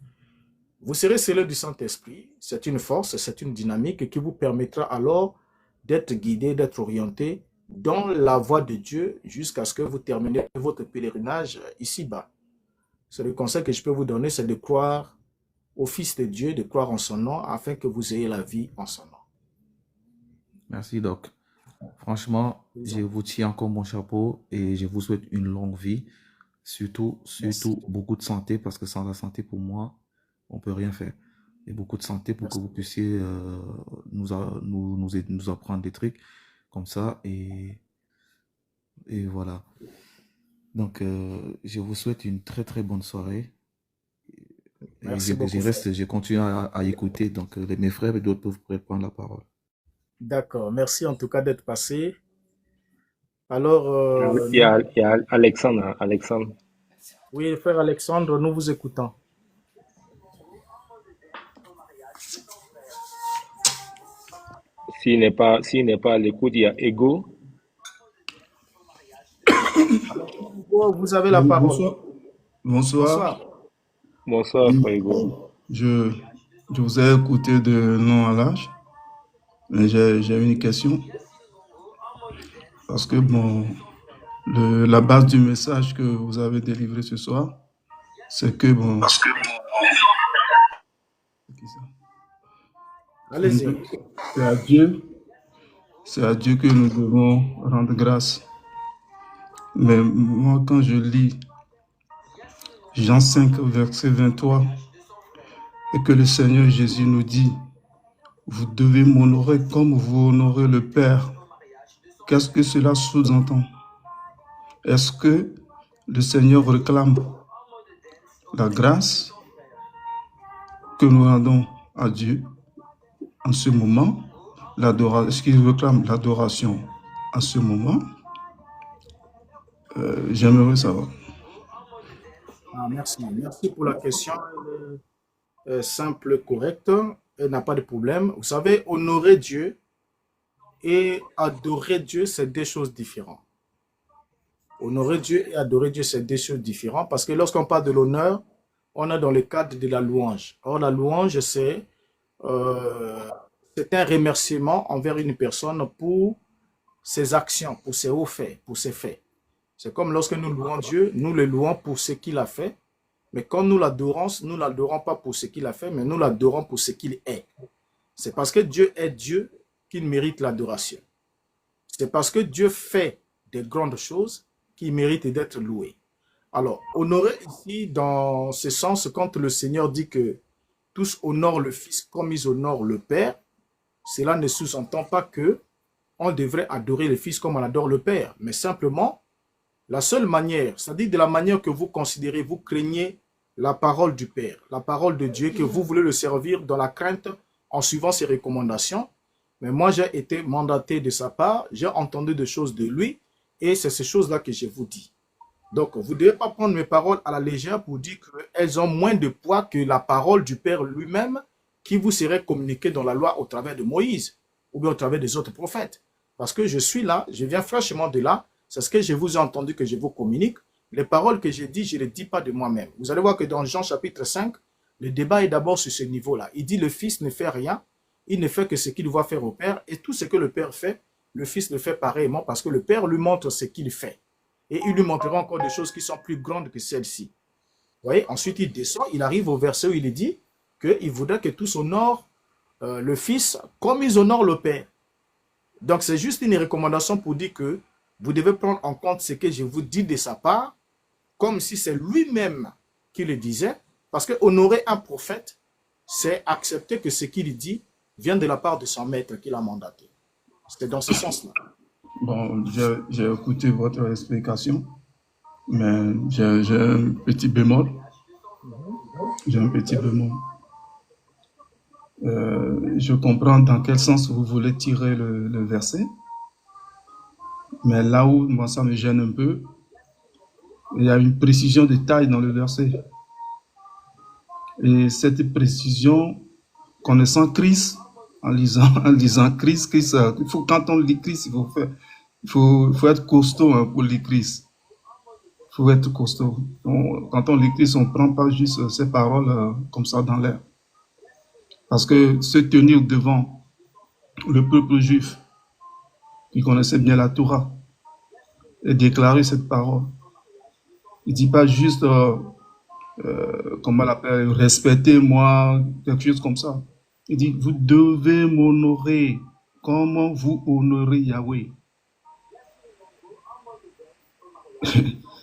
vous serez scellé du Saint-Esprit. C'est une force, c'est une dynamique qui vous permettra alors d'être guidé, d'être orienté dans la voie de Dieu jusqu'à ce que vous terminez votre pèlerinage ici-bas. C'est le conseil que je peux vous donner, c'est de croire au Fils de Dieu, de croire en son nom, afin que vous ayez la vie en son nom. Merci, Doc. Franchement, je vous tiens encore mon chapeau et je vous souhaite une longue vie. Surtout beaucoup de santé, parce que sans la santé, pour moi, on ne peut rien faire. Et beaucoup de santé pour que vous puissiez nous apprendre des trucs comme ça. Et voilà. Donc, je vous souhaite une très très bonne soirée. Merci beaucoup. Je continue à écouter. Donc, mes frères et d'autres peuvent prendre la parole. D'accord. Merci en tout cas d'être passé. Alors, il y a Alexandre. Oui, frère Alexandre, nous vous écoutons. S'il n'est pas à l'écoute, il y a Ego. Vous avez la parole. Bonsoir. Bonsoir, frère Ego. Je vous ai écouté de long à large, mais j'ai une question. Parce que la base du message que vous avez délivré ce soir, c'est que Allez-y. C'est à Dieu que nous devons rendre grâce. Mais moi, quand je lis Jean 5, verset 23, et que le Seigneur Jésus nous dit, vous devez m'honorer comme vous honorez le Père. Qu'est-ce que cela sous-entend? Est-ce que le Seigneur réclame la grâce que nous rendons à Dieu en ce moment? Est-ce qu'il réclame l'adoration en ce moment? J'aimerais savoir. Merci. Merci pour la question. Simple, correcte. Elle n'a pas de problème. Vous savez, honorer Dieu et adorer Dieu, c'est deux choses différentes. Honorer Dieu et adorer Dieu, c'est deux choses différentes parce que lorsqu'on parle de l'honneur, on est dans le cadre de la louange. Or, la louange, c'est un remerciement envers une personne pour ses actions, pour ses hauts faits, pour ses faits. C'est comme lorsque nous louons Dieu, nous le louons pour ce qu'il a fait, mais quand nous l'adorons pas pour ce qu'il a fait, mais nous l'adorons pour ce qu'il est. C'est parce que Dieu est Dieu qu'il mérite l'adoration. C'est parce que Dieu fait des grandes choses qu'il mérite d'être loué. Alors, honorer ici, dans ce sens, quand le Seigneur dit que tous honorent le Fils comme ils honorent le Père, cela ne sous-entend pas que on devrait adorer le Fils comme on adore le Père, mais simplement, la seule manière, c'est-à-dire de la manière que vous considérez, vous craignez la parole du Père, la parole de Dieu, que vous voulez le servir dans la crainte en suivant ses recommandations. Mais moi, j'ai été mandaté de sa part, j'ai entendu des choses de lui, et c'est ces choses-là que je vous dis. Donc, vous ne devez pas prendre mes paroles à la légère pour dire qu'elles ont moins de poids que la parole du Père lui-même qui vous serait communiquée dans la loi au travers de Moïse ou bien au travers des autres prophètes. Parce que je suis là, je viens fraîchement de là, c'est ce que je vous ai entendu que je vous communique. Les paroles que j'ai dites, je ne les dis pas de moi-même. Vous allez voir que dans Jean chapitre 5, le débat est d'abord sur ce niveau-là. Il dit le Fils ne fait rien, il ne fait que ce qu'il voit faire au Père, et tout ce que le Père fait, le Fils le fait pareillement parce que le Père lui montre ce qu'il fait. Et il lui montrera encore des choses qui sont plus grandes que celles-ci. voyez, ensuite il descend, il arrive au verset où il dit qu'il voudrait que tous honorent le Fils comme ils honorent le Père. Donc c'est juste une recommandation pour dire que vous devez prendre en compte ce que je vous dis de sa part, comme si c'est lui-même qui le disait, parce que honorer un prophète, c'est accepter que ce qu'il dit vient de la part de son maître qui l'a mandaté. C'était dans ce sens-là. Bon, j'ai écouté votre explication, mais j'ai un petit bémol. J'ai un petit bémol. Je comprends dans quel sens vous voulez tirer le verset, mais là où moi ça me gêne un peu, il y a une précision de taille dans le verset. Et cette précision, connaissant Christ, en lisant Christ, quand on lit Christ, il faut être costaud hein, pour lire Christ. Il faut être costaud. Quand on lit Christ, on ne prend pas juste ces paroles comme ça dans l'air. Parce que se tenir devant le peuple juif, qui connaissait bien la Torah, et déclarer cette parole, il ne dit pas juste, comment on l'appelle, respectez-moi, quelque chose comme ça. Il dit, vous devez m'honorer comme vous honorez Yahweh.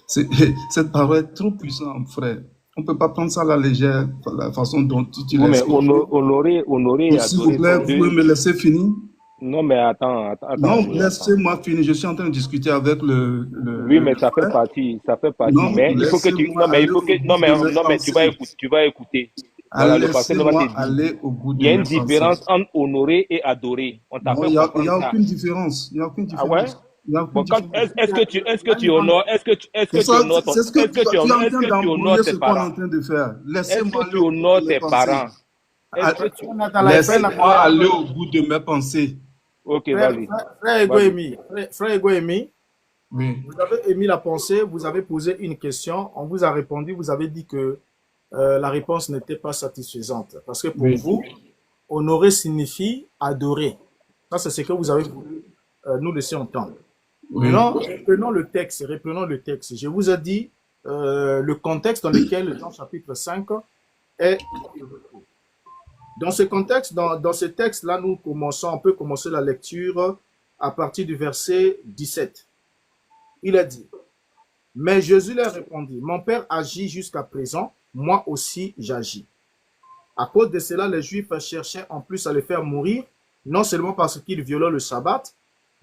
Cette parole est trop puissante, frère. On ne peut pas prendre ça à la légère, la façon dont tu Non, mais honorer et s'il vous plaît, vous pouvez me laisser finir? Non, mais attends. Non, laissez-moi finir. Je suis en train de discuter avec le oui, mais ça fait partie. Non, mais il faut que tu. Non, mais tu vas écouter. Voilà, laissez-moi aller au bout de il y a une différence entre honorer et adorer. On t'a fait il n'y a comprendre ça. aucune différence. Il n'y a aucune différence. Ah ouais? Bon, Est-ce que tu honores tes parents? Laissez-moi tu honores tes parents? Laissez-moi aller au bout de mes pensées. Ok, vas-y. Frère Egoemi, oui. Vous avez émis la pensée, vous avez posé une question, on vous a répondu, vous avez dit que la réponse n'était pas satisfaisante. Parce que pour vous, honorer signifie adorer. Ça, c'est ce que vous avez voulu nous laisser entendre. Oui. Maintenant, reprenons le texte. Je vous ai dit le contexte dans lequel Jean chapitre 5 est. Dans ce contexte, dans ce texte-là, on peut commencer la lecture à partir du verset 17. Il a dit, mais Jésus leur répondit, mon Père agit jusqu'à présent, moi aussi j'agis. À cause de cela, les Juifs cherchaient en plus à le faire mourir, non seulement parce qu'il violait le sabbat,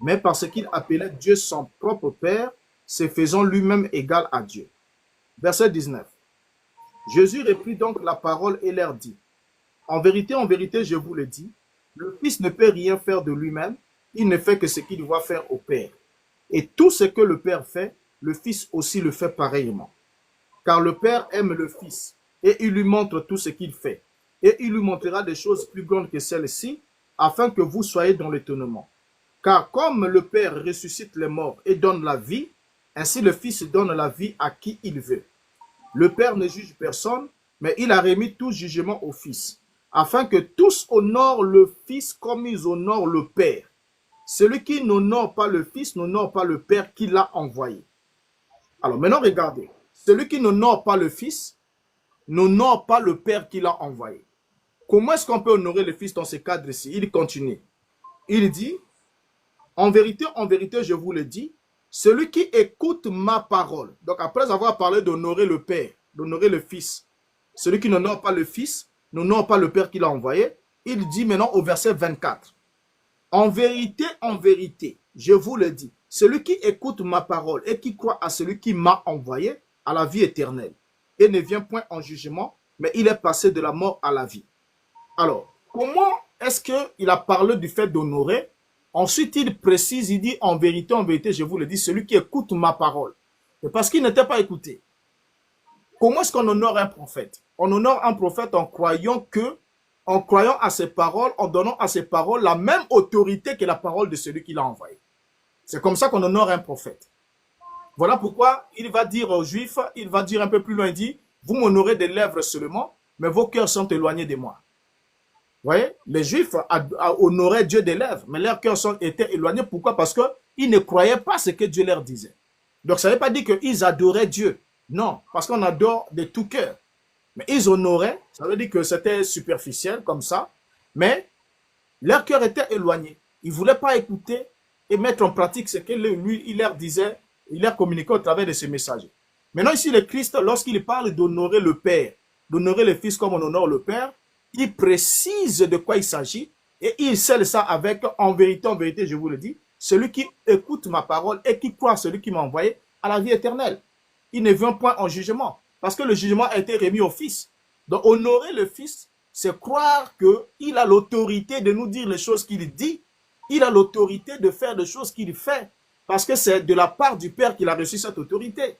mais parce qu'il appelait Dieu son propre Père, se faisant lui-même égal à Dieu. Verset 19. Jésus reprit donc la parole et leur dit, en vérité, je vous le dis, le Fils ne peut rien faire de lui-même, il ne fait que ce qu'il doit faire au Père. Et tout ce que le Père fait, le Fils aussi le fait pareillement. Car le Père aime le Fils, et il lui montre tout ce qu'il fait. Et il lui montrera des choses plus grandes que celles-ci, afin que vous soyez dans l'étonnement. Car comme le Père ressuscite les morts et donne la vie, ainsi le Fils donne la vie à qui il veut. Le Père ne juge personne, mais il a remis tout jugement au Fils, afin que tous honorent le Fils comme ils honorent le Père. Celui qui n'honore pas le Fils n'honore pas le Père qui l'a envoyé. Alors maintenant, regardez. Celui qui n'honore pas le Fils n'honore pas le Père qui l'a envoyé. Comment est-ce qu'on peut honorer le Fils dans ce cadre-ci? Il continue. Il dit, en vérité, je vous le dis, celui qui écoute ma parole. Donc après avoir parlé d'honorer le Père, d'honorer le Fils, celui qui n'honore pas le Fils n'honore pas le Père qui l'a envoyé, il dit maintenant au verset 24. En vérité, je vous le dis, celui qui écoute ma parole et qui croit à celui qui m'a envoyé a la vie éternelle et ne vient point en jugement, mais il est passé de la mort à la vie. Alors, comment est-ce qu'il a parlé du fait d'honorer? Ensuite, il précise, il dit, en vérité, je vous le dis, celui qui écoute ma parole. C'est parce qu'il n'était pas écouté. Comment est-ce qu'on honore un prophète? On honore un prophète en croyant à ses paroles, en donnant à ses paroles la même autorité que la parole de celui qui l'a envoyé. C'est comme ça qu'on honore un prophète. Voilà pourquoi il va dire aux Juifs, il va dire un peu plus loin, il dit, vous m'honorez des lèvres seulement, mais vos cœurs sont éloignés de moi. Vous voyez, les Juifs honoraient Dieu des lèvres, mais leurs cœurs étaient éloignés. Pourquoi? Parce qu'ils ne croyaient pas ce que Dieu leur disait. Donc ça ne veut pas dire qu'ils adoraient Dieu. Non, parce qu'on adore de tout cœur. Mais ils honoraient, ça veut dire que c'était superficiel comme ça, mais leur cœur était éloigné. Ils ne voulaient pas écouter et mettre en pratique ce que lui, il leur disait, il leur communiquait au travers de ses messages. Maintenant, ici, le Christ, lorsqu'il parle d'honorer le Père, d'honorer le Fils comme on honore le Père, il précise de quoi il s'agit et il scelle ça avec, en vérité, je vous le dis, celui qui écoute ma parole et qui croit celui qui m'a envoyé à la vie éternelle. Il ne vient point en jugement, parce que le jugement a été remis au Fils. Donc, honorer le Fils, c'est croire qu'il a l'autorité de nous dire les choses qu'il dit, il a l'autorité de faire des choses qu'il fait, parce que c'est de la part du Père qu'il a reçu cette autorité.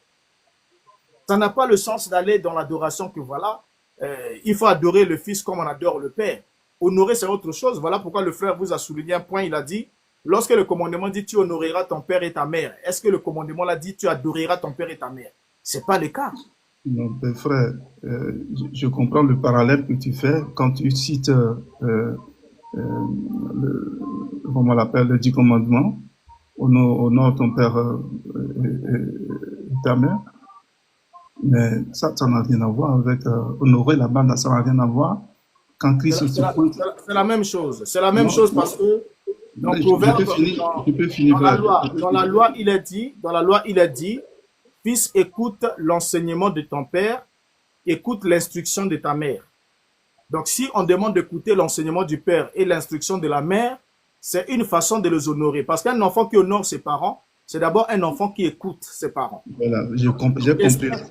Ça n'a pas le sens d'aller dans l'adoration que voilà, il faut adorer le Fils comme on adore le Père. Honorer, c'est autre chose. Voilà pourquoi le frère vous a souligné un point. Il a dit, lorsque le commandement dit tu honoreras ton père et ta mère, est-ce que le commandement l'a dit tu adoreras ton père et ta mère? Ce n'est pas le cas. Non, mais frère, je comprends le parallèle que tu fais quand tu cites, comment on l'appelle, le 10 commandements. Honore ton père et ta mère. Mais ça n'a rien à voir avec honorer la bande, ça n'a rien à voir. Quand Christ c'est la même chose. C'est la même chose parce que dans Proverbe, dans la loi, il est dit, fils, écoute l'enseignement de ton père, écoute l'instruction de ta mère. Donc, si on demande d'écouter l'enseignement du père et l'instruction de la mère, c'est une façon de les honorer. Parce qu'un enfant qui honore ses parents, c'est d'abord un enfant qui écoute ses parents. Voilà, j'ai compris.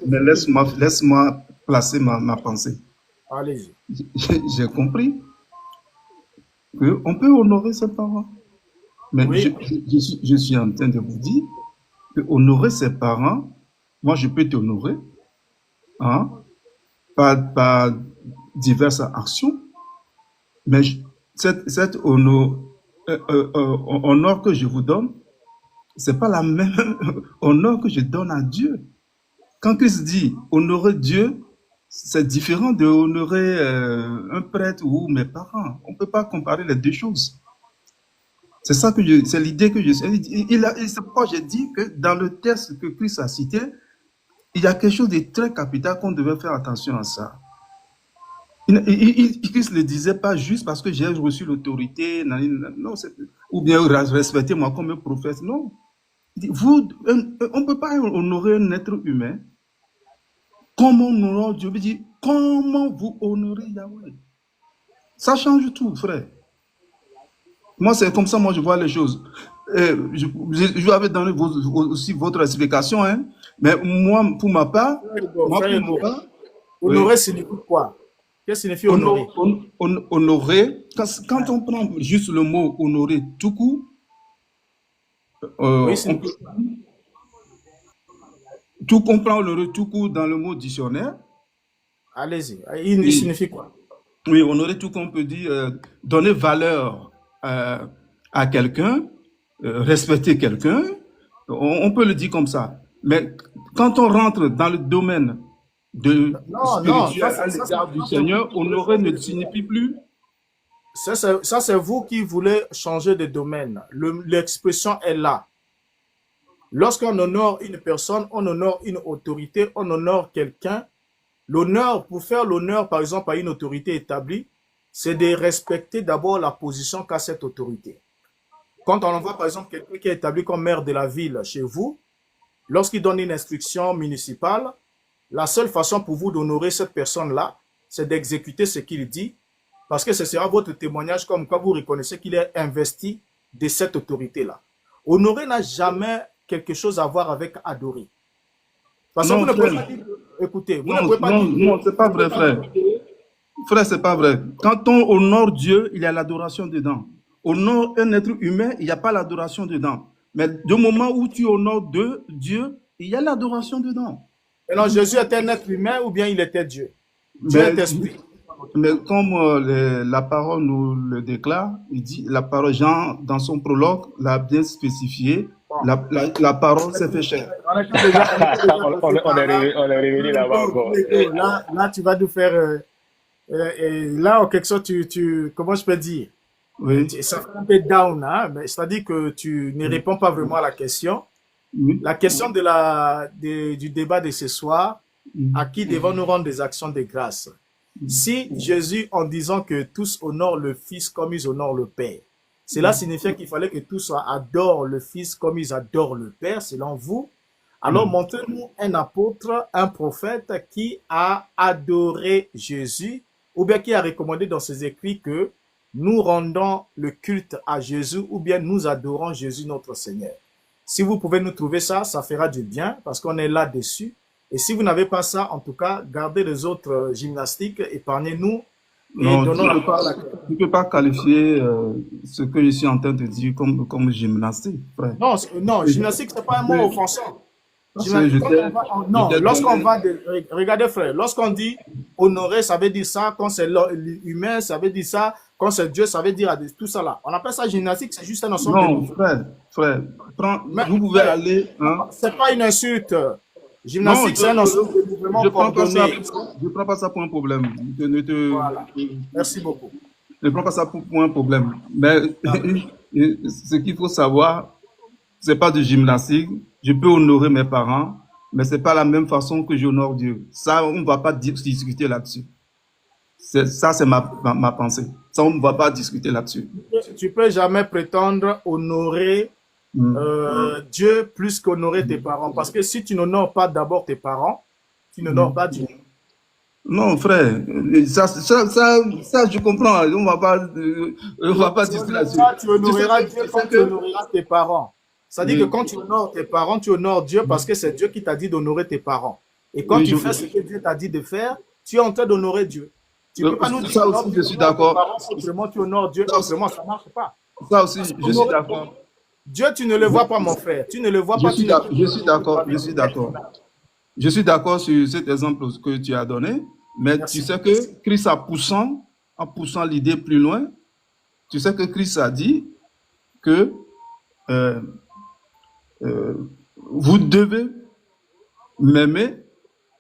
Mais laisse-moi placer ma pensée. Allez-y. J'ai compris qu'on peut honorer ses parents. Mais oui. je suis en train de vous dire que honorer ses parents, moi je peux t'honorer hein, par diverses actions, mais cette honneur que je vous donne, c'est pas la même honneur que je donne à Dieu. Quand Christ dit honorer Dieu, c'est différent de honorer un prêtre ou mes parents. On ne peut pas comparer les deux choses. C'est ça que c'est l'idée que c'est pourquoi j'ai dit que dans le texte que Christ a cité, il y a quelque chose de très capital qu'on devait faire attention à ça. Christ ne le disait pas juste parce que j'ai reçu l'autorité, non, ou bien respectez-moi comme un prophète. Non. On ne peut pas honorer un être humain comme on honore Dieu. Dit, comment vous honorez Yahweh? Ça change tout, frère. Moi, c'est comme ça, moi, je vois les choses. Je vais donner aussi votre explication, hein, mais moi, pour ma part, honorer signifie quoi? Qu'est-ce que signifie honorer? Honorer, quand on prend juste le mot honorer tout court, on prend honorer tout court dans le mot dictionnaire. Allez-y, il signifie quoi? Oui, honorer tout court, on peut dire donner valeur à quelqu'un, respecter quelqu'un, on peut le dire comme ça. Mais quand on rentre dans le domaine spirituel à l'égard du Seigneur, honorer ne signifie plus. Ça, c'est vous qui voulez changer de domaine. L'expression est là. Lorsqu'on honore une personne, on honore une autorité, on honore quelqu'un. L'honneur, pour faire l'honneur, par exemple, à une autorité établie, c'est de respecter d'abord la position qu'a cette autorité. Quand on envoie, par exemple, quelqu'un qui est établi comme maire de la ville chez vous, lorsqu'il donne une instruction municipale, la seule façon pour vous d'honorer cette personne-là, c'est d'exécuter ce qu'il dit, parce que ce sera votre témoignage comme quoi vous reconnaissez qu'il est investi de cette autorité-là. Honorer n'a jamais quelque chose à voir avec adorer. Parce que vous ne pouvez pas dire, écoutez, vous ne pouvez pas dire... Non, c'est pas vrai, frère. Frère, c'est pas vrai. Quand on honore Dieu, il y a l'adoration dedans. Honore un être humain, il n'y a pas l'adoration dedans. Mais du moment où tu honores Dieu, il y a l'adoration dedans. Et non, Jésus était un être humain ou bien il était Dieu? Dieu est esprit. Mais comme la parole nous le déclare, il dit, la parole, Jean, dans son prologue, l'a bien spécifié, la parole s'est fait chair. On est revenu là-bas. Là, tu vas nous faire... là, en quelque sorte, comment je peux dire? Oui. Ça fait un peu down, hein? Mais c'est-à-dire que tu ne réponds pas vraiment à la question. La question du débat de ce soir, à qui devons-nous rendre des actions de grâce? Si Jésus, en disant que tous honorent le Fils comme ils honorent le Père, cela signifiait qu'il fallait que tous adorent le Fils comme ils adorent le Père, selon vous. Alors, montrez-nous un apôtre, un prophète qui a adoré Jésus, ou bien qui a recommandé dans ses écrits que nous rendons le culte à Jésus, ou bien nous adorons Jésus notre Seigneur. Si vous pouvez nous trouver ça, ça fera du bien, parce qu'on est là-dessus. Et si vous n'avez pas ça, en tout cas, gardez les autres gymnastiques, épargnez-nous. Non, tu ne peux pas qualifier ce que je suis en train de dire comme gymnastique, frère. Non, gymnastique, ce n'est pas un mot offensant. Lorsqu'on va regardez frère, lorsqu'on dit honorer, ça veut dire ça, quand c'est l'humain, ça veut dire ça, quand c'est Dieu, ça veut dire tout ça là. On appelle ça gymnastique, c'est juste un ensemble. Non, frère, vous pouvez aller. Hein? C'est pas une insulte. Gymnastique, c'est un ensemble de mouvements coordonnés. Je ne prends pas ça pour un problème. Voilà. Merci beaucoup. Je ne prends pas ça pour un problème. Mais ce qu'il faut savoir, ce n'est pas du gymnastique. Je peux honorer mes parents, mais ce n'est pas la même façon que j'honore Dieu. Ça, on ne va pas discuter là-dessus. Ça, c'est ma pensée. Ça, on ne va pas discuter là-dessus. Tu ne peux jamais prétendre honorer Dieu plus qu'honorer tes parents. Parce que si tu n'honores pas d'abord tes parents, tu n'honores pas Dieu. Non, frère, ça, je comprends. On ne va pas discuter là-dessus. Tu honoreras Dieu quand tu honoreras tes parents. C'est-à-dire que quand tu honores tes parents, tu honores Dieu parce que c'est Dieu qui t'a dit d'honorer tes parents. Et quand tu fais ce que Dieu t'a dit de faire, tu es en train d'honorer Dieu. Tu peux pas nous dire ça aussi, je suis d'accord. Simplement, tu honores Dieu, simplement, ça ne marche pas. Ça aussi, je suis d'accord. Dieu, tu ne le vois pas, mon frère. Tu ne le vois pas. Je suis d'accord. Je suis d'accord sur cet exemple que tu as donné. Mais tu sais que Christ, en poussant l'idée plus loin, tu sais que Christ a dit que vous devez m'aimer.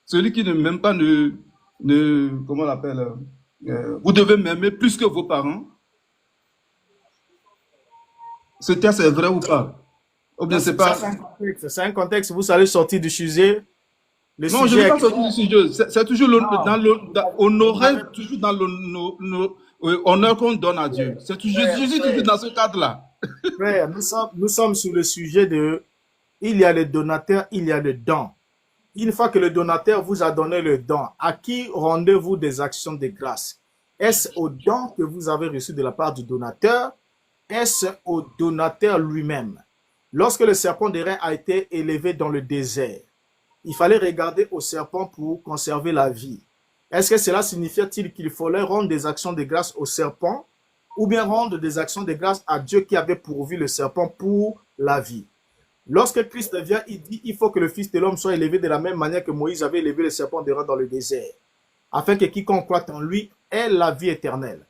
Celui qui ne m'aime pas comment on l'appelle, vous devez m'aimer plus que vos parents. Ce texte est vrai ou pas? Ou bien c'est pas... C'est un contexte. Vous allez sortir du sujet. Non, je ne vais pas sortir du sujet. C'est toujours honorer, toujours dans l'honneur qu'on donne à Dieu. Je suis toujours dans ce cadre-là. Frère, nous sommes sur le sujet de il y a le donateur, il y a le don. Une fois que le donateur vous a donné le don, à qui rendez-vous des actions de grâce? Est-ce au don que vous avez reçu de la part du donateur? Est-ce au donateur lui-même? Lorsque le serpent d'airain a été élevé dans le désert, il fallait regarder au serpent pour conserver la vie. Est-ce que cela signifie-t-il qu'il fallait rendre des actions de grâce au serpent ou bien rendre des actions de grâce à Dieu qui avait pourvu le serpent pour la vie? Lorsque Christ vient, il dit il faut que le Fils de l'homme soit élevé de la même manière que Moïse avait élevé le serpent d'airain dans le désert, afin que quiconque croit en lui ait la vie éternelle.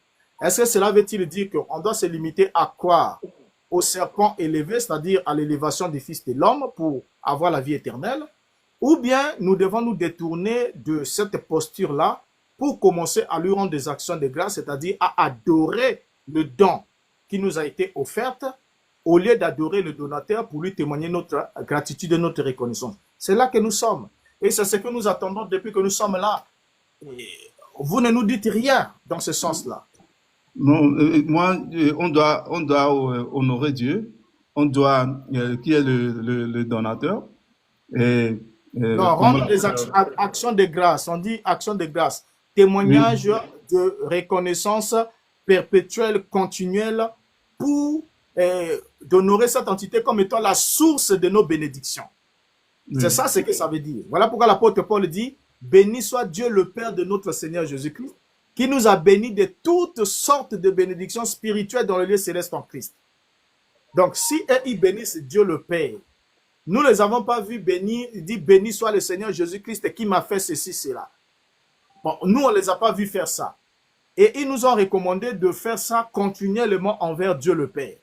Est-ce que cela veut-il dire qu'on doit se limiter à croire au serpent élevé, c'est-à-dire à l'élévation du Fils de l'homme pour avoir la vie éternelle? Ou bien nous devons nous détourner de cette posture-là pour commencer à lui rendre des actions de grâce, c'est-à-dire à adorer le don qui nous a été offert, au lieu d'adorer le donateur pour lui témoigner notre gratitude et notre reconnaissance. C'est là que nous sommes. Et c'est ce que nous attendons depuis que nous sommes là. Et vous ne nous dites rien dans ce sens-là. Non, moi, on doit honorer Dieu. On doit, qui est le donateur. Non, rendre des actions de grâce. On dit actions de grâce. Témoignage de reconnaissance perpétuelle, continuelle, pour d'honorer cette entité comme étant la source de nos bénédictions. C'est ça ce que ça veut dire. Voilà pourquoi l'apôtre Paul dit « Béni soit Dieu le Père de notre Seigneur Jésus-Christ, qui nous a bénis de toutes sortes de bénédictions spirituelles dans le lieu céleste en Christ. » Donc, si ils bénissent Dieu le Père, nous ne les avons pas vus bénir, il dit « Béni soit le Seigneur Jésus-Christ qui m'a fait ceci, cela. » Bon, nous, on ne les a pas vus faire ça. Et ils nous ont recommandé de faire ça continuellement envers Dieu le Père.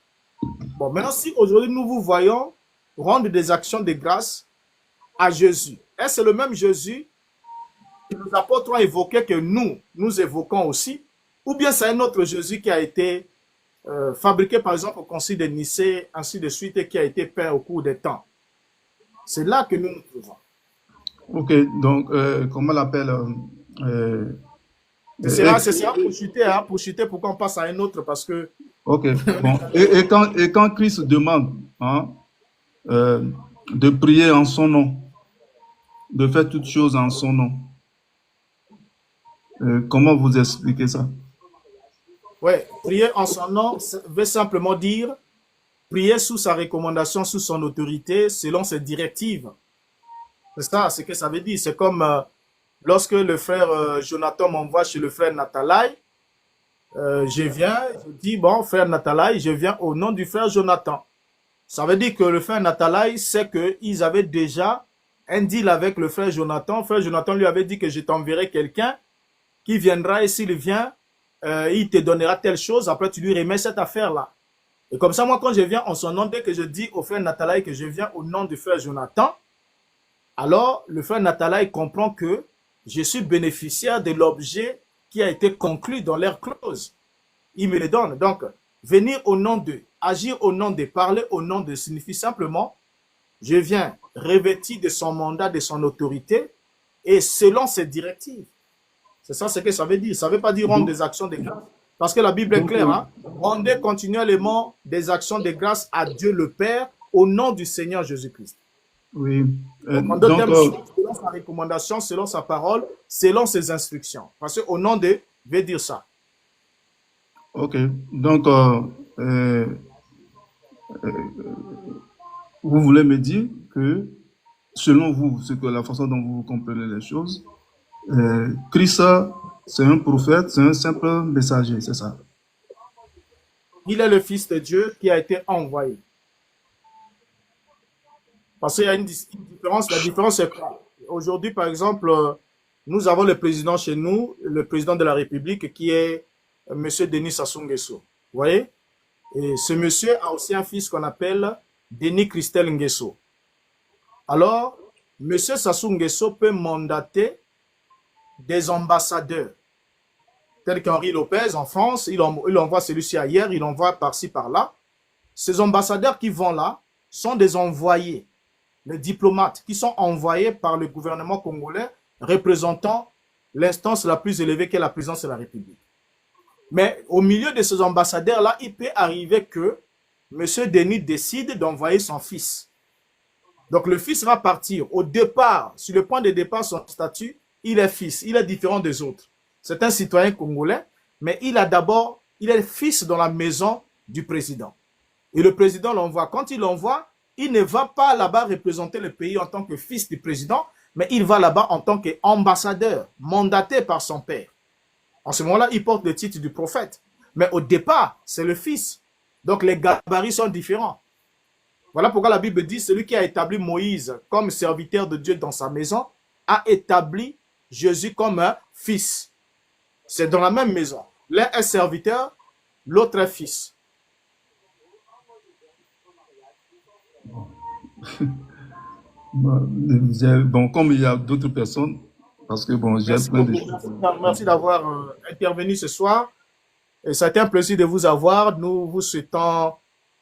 Bon, maintenant, si aujourd'hui nous vous voyons rendre des actions de grâce à Jésus, est-ce le même Jésus que nos apôtres ont évoqué que nous évoquons aussi? Ou bien c'est un autre Jésus qui a été fabriqué, par exemple, au concile de Nicée, ainsi de suite, et qui a été peint au cours des temps? C'est là que nous nous trouvons. Ok, donc, comment on l'appelle C'est ça pour chuter, pour qu'on passe à un autre, parce que... Ok, bon. Et quand Christ demande de prier en son nom, de faire toutes choses en son nom, comment vous expliquez ça? Oui, prier en son nom veut simplement dire prier sous sa recommandation, sous son autorité, selon ses directives. C'est ça, ce que ça veut dire. C'est comme lorsque le frère Jonathan m'envoie chez le frère Nathalai, je viens, je dis, bon, frère Nathalai, je viens au nom du frère Jonathan. Ça veut dire que le frère Nathalai sait qu'ils avaient déjà un deal avec le frère Jonathan. Le frère Jonathan lui avait dit que je t'enverrai quelqu'un qui viendra et s'il vient, il te donnera telle chose, après tu lui remets cette affaire-là. Et comme ça, moi, quand je viens en son nom, dès que je dis au frère Nathalai que je viens au nom du frère Jonathan, alors le frère Nathalai comprend que je suis bénéficiaire de l'objet qui a été conclu dans leur clause. Il me le donne. Donc, venir au nom d'eux, agir au nom d'eux, parler au nom d'eux signifie simplement, je viens revêti de son mandat, de son autorité, et selon ses directives. C'est ça ce que ça veut dire. Ça ne veut pas dire rendre des actions de grâce. Parce que la Bible est claire. Hein? Rendez continuellement des actions de grâce à Dieu le Père au nom du Seigneur Jésus-Christ. Oui. En d'autres termes, selon sa recommandation, selon sa parole, selon ses instructions. Parce qu'au nom de veut dire ça. Ok. Donc, vous voulez me dire que, selon vous, c'est que la façon dont vous comprenez les choses, Christ, c'est un prophète, c'est un simple messager, c'est ça? Il est le Fils de Dieu qui a été envoyé. Parce qu'il y a une différence. La différence, c'est quoi? Aujourd'hui, par exemple, nous avons le président chez nous, le président de la République, qui est M. Denis Sassou Nguesso. Vous voyez? Et ce monsieur a aussi un fils qu'on appelle Denis Christel Nguesso. Alors, M. Sassou Nguesso peut mandater des ambassadeurs, tels qu'Henri Lopez en France, il envoie celui-ci ailleurs, il envoie par-ci, par-là. Ces ambassadeurs qui vont là sont des envoyés, les diplomates qui sont envoyés par le gouvernement congolais représentant l'instance la plus élevée qu'est la présidence de la République. Mais au milieu de ces ambassadeurs-là, il peut arriver que M. Denis décide d'envoyer son fils. Donc le fils va partir. Au départ, sur le point de départ, son statut, il est fils, il est différent des autres. C'est un citoyen congolais, mais il est fils dans la maison du président. Et le président l'envoie. Quand il l'envoie, il ne va pas là-bas représenter le pays en tant que fils du président, mais il va là-bas en tant qu'ambassadeur, mandaté par son père. En ce moment-là, il porte le titre du prophète. Mais au départ, c'est le fils. Donc les gabarits sont différents. Voilà pourquoi la Bible dit, celui qui a établi Moïse comme serviteur de Dieu dans sa maison, a établi Jésus comme un fils. C'est dans la même maison. L'un est serviteur, l'autre est fils. Bon, comme il y a d'autres personnes, parce que bon, j'ai plein de choses. Merci d'avoir intervenu ce soir. Et ça a été un plaisir de vous avoir. Nous vous souhaitons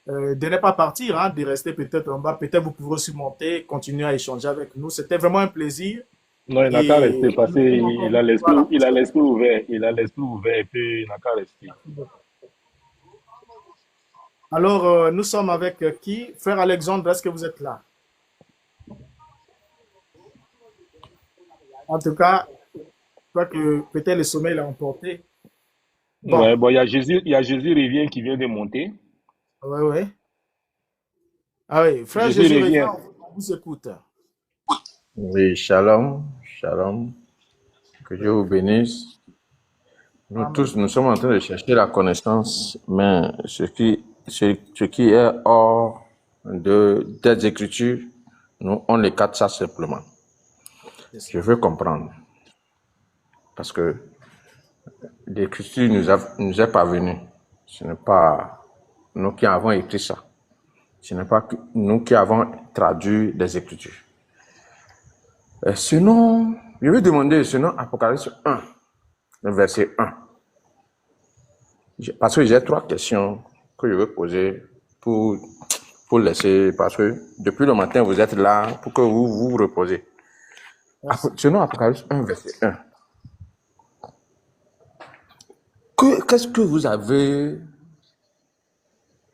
de ne pas partir, hein, de rester peut-être en bas. Peut-être vous pouvez aussi monter, continuer à échanger avec nous. C'était vraiment un plaisir. Non, il n'a qu'à rester parce qu'il a l'esprit ouvert. Il a l'esprit ouvert et puis il n'a qu'à rester. Alors, nous sommes avec qui? Frère Alexandre, est-ce que vous êtes là? En tout cas, je crois que peut-être le sommeil l'a emporté. Bon. Ouais, bon, il y a Jésus revient qui vient de monter. Oui. Ah oui, frère Jésus revient, on vous écoute. Oui, shalom. Que Dieu vous bénisse. Nous Amen. tous, nous sommes en train de chercher la connaissance, mais ce qui est hors des Écritures, nous, on écarte ça simplement. Je veux comprendre. Parce que l'Écriture nous est parvenue. Ce n'est pas nous qui avons écrit ça. Ce n'est pas nous qui avons traduit les Écritures. Sinon, je vais demander, sinon, Apocalypse 1, le verset 1. Parce que j'ai 3 questions que je veux poser pour faut laisser, parce que depuis le matin, vous êtes là pour que vous vous reposez. Selon Apocalypse 1, verset 1. Qu'est-ce que vous avez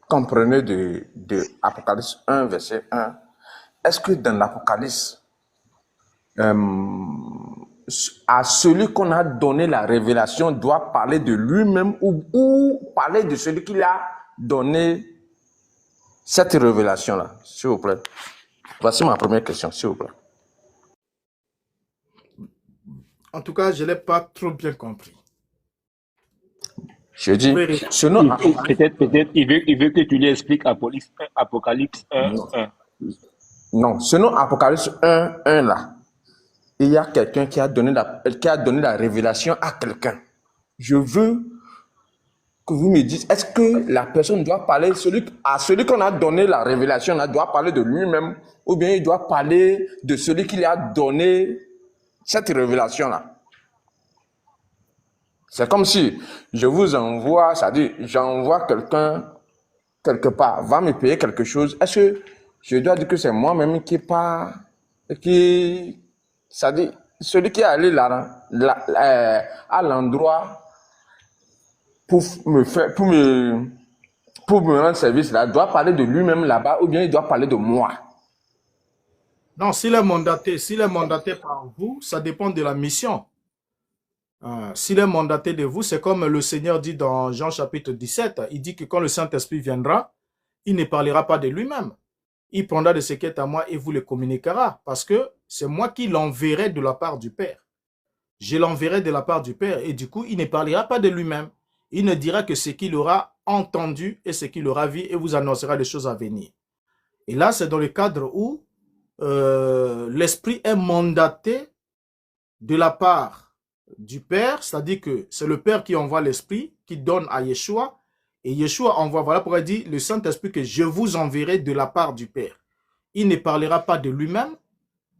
comprenez de Apocalypse 1, verset 1? Est-ce que dans l'Apocalypse, à celui qu'on a donné la révélation doit parler de lui-même ou parler de celui qui a donné cette révélation-là, s'il vous plaît? Voici ma première question, s'il vous plaît. En tout cas, je ne l'ai pas trop bien compris. Je dis, selon peut-être il veut que tu lui expliques Apocalypse 1, 1. Non, selon Apocalypse 1, 1 là, il y a quelqu'un qui a donné la révélation à quelqu'un. Je veux que vous me dites, est-ce que la personne doit parler, à celui qu'on a donné la révélation, là, doit parler de lui-même, ou bien il doit parler de celui qui lui a donné cette révélation-là? C'est comme si je vous envoie, c'est-à-dire j'envoie quelqu'un quelque part, va me payer quelque chose. Est-ce que je dois dire que c'est moi-même c'est-à-dire celui qui est allé là, à l'endroit pour me rendre service là, doit parler de lui-même là-bas ou bien il doit parler de moi? Non, s'il est mandaté par vous, ça dépend de la mission. S'il est mandaté de vous, c'est comme le Seigneur dit dans Jean chapitre 17, il dit que quand le Saint-Esprit viendra, il ne parlera pas de lui-même. Il prendra de ce qui est à moi et vous le communiquera, parce que c'est moi qui l'enverrai de la part du Père. Je l'enverrai de la part du Père, et du coup, il ne parlera pas de lui-même. Il ne dira que ce qu'il aura entendu et ce qu'il aura vu, et vous annoncera des choses à venir. Et là, c'est dans le cadre où l'Esprit est mandaté de la part du Père, c'est-à-dire que c'est le Père qui envoie l'Esprit, qui donne à Yeshua, et Yeshua envoie, voilà pourquoi il dit, le Saint-Esprit que je vous enverrai de la part du Père. Il ne parlera pas de lui-même,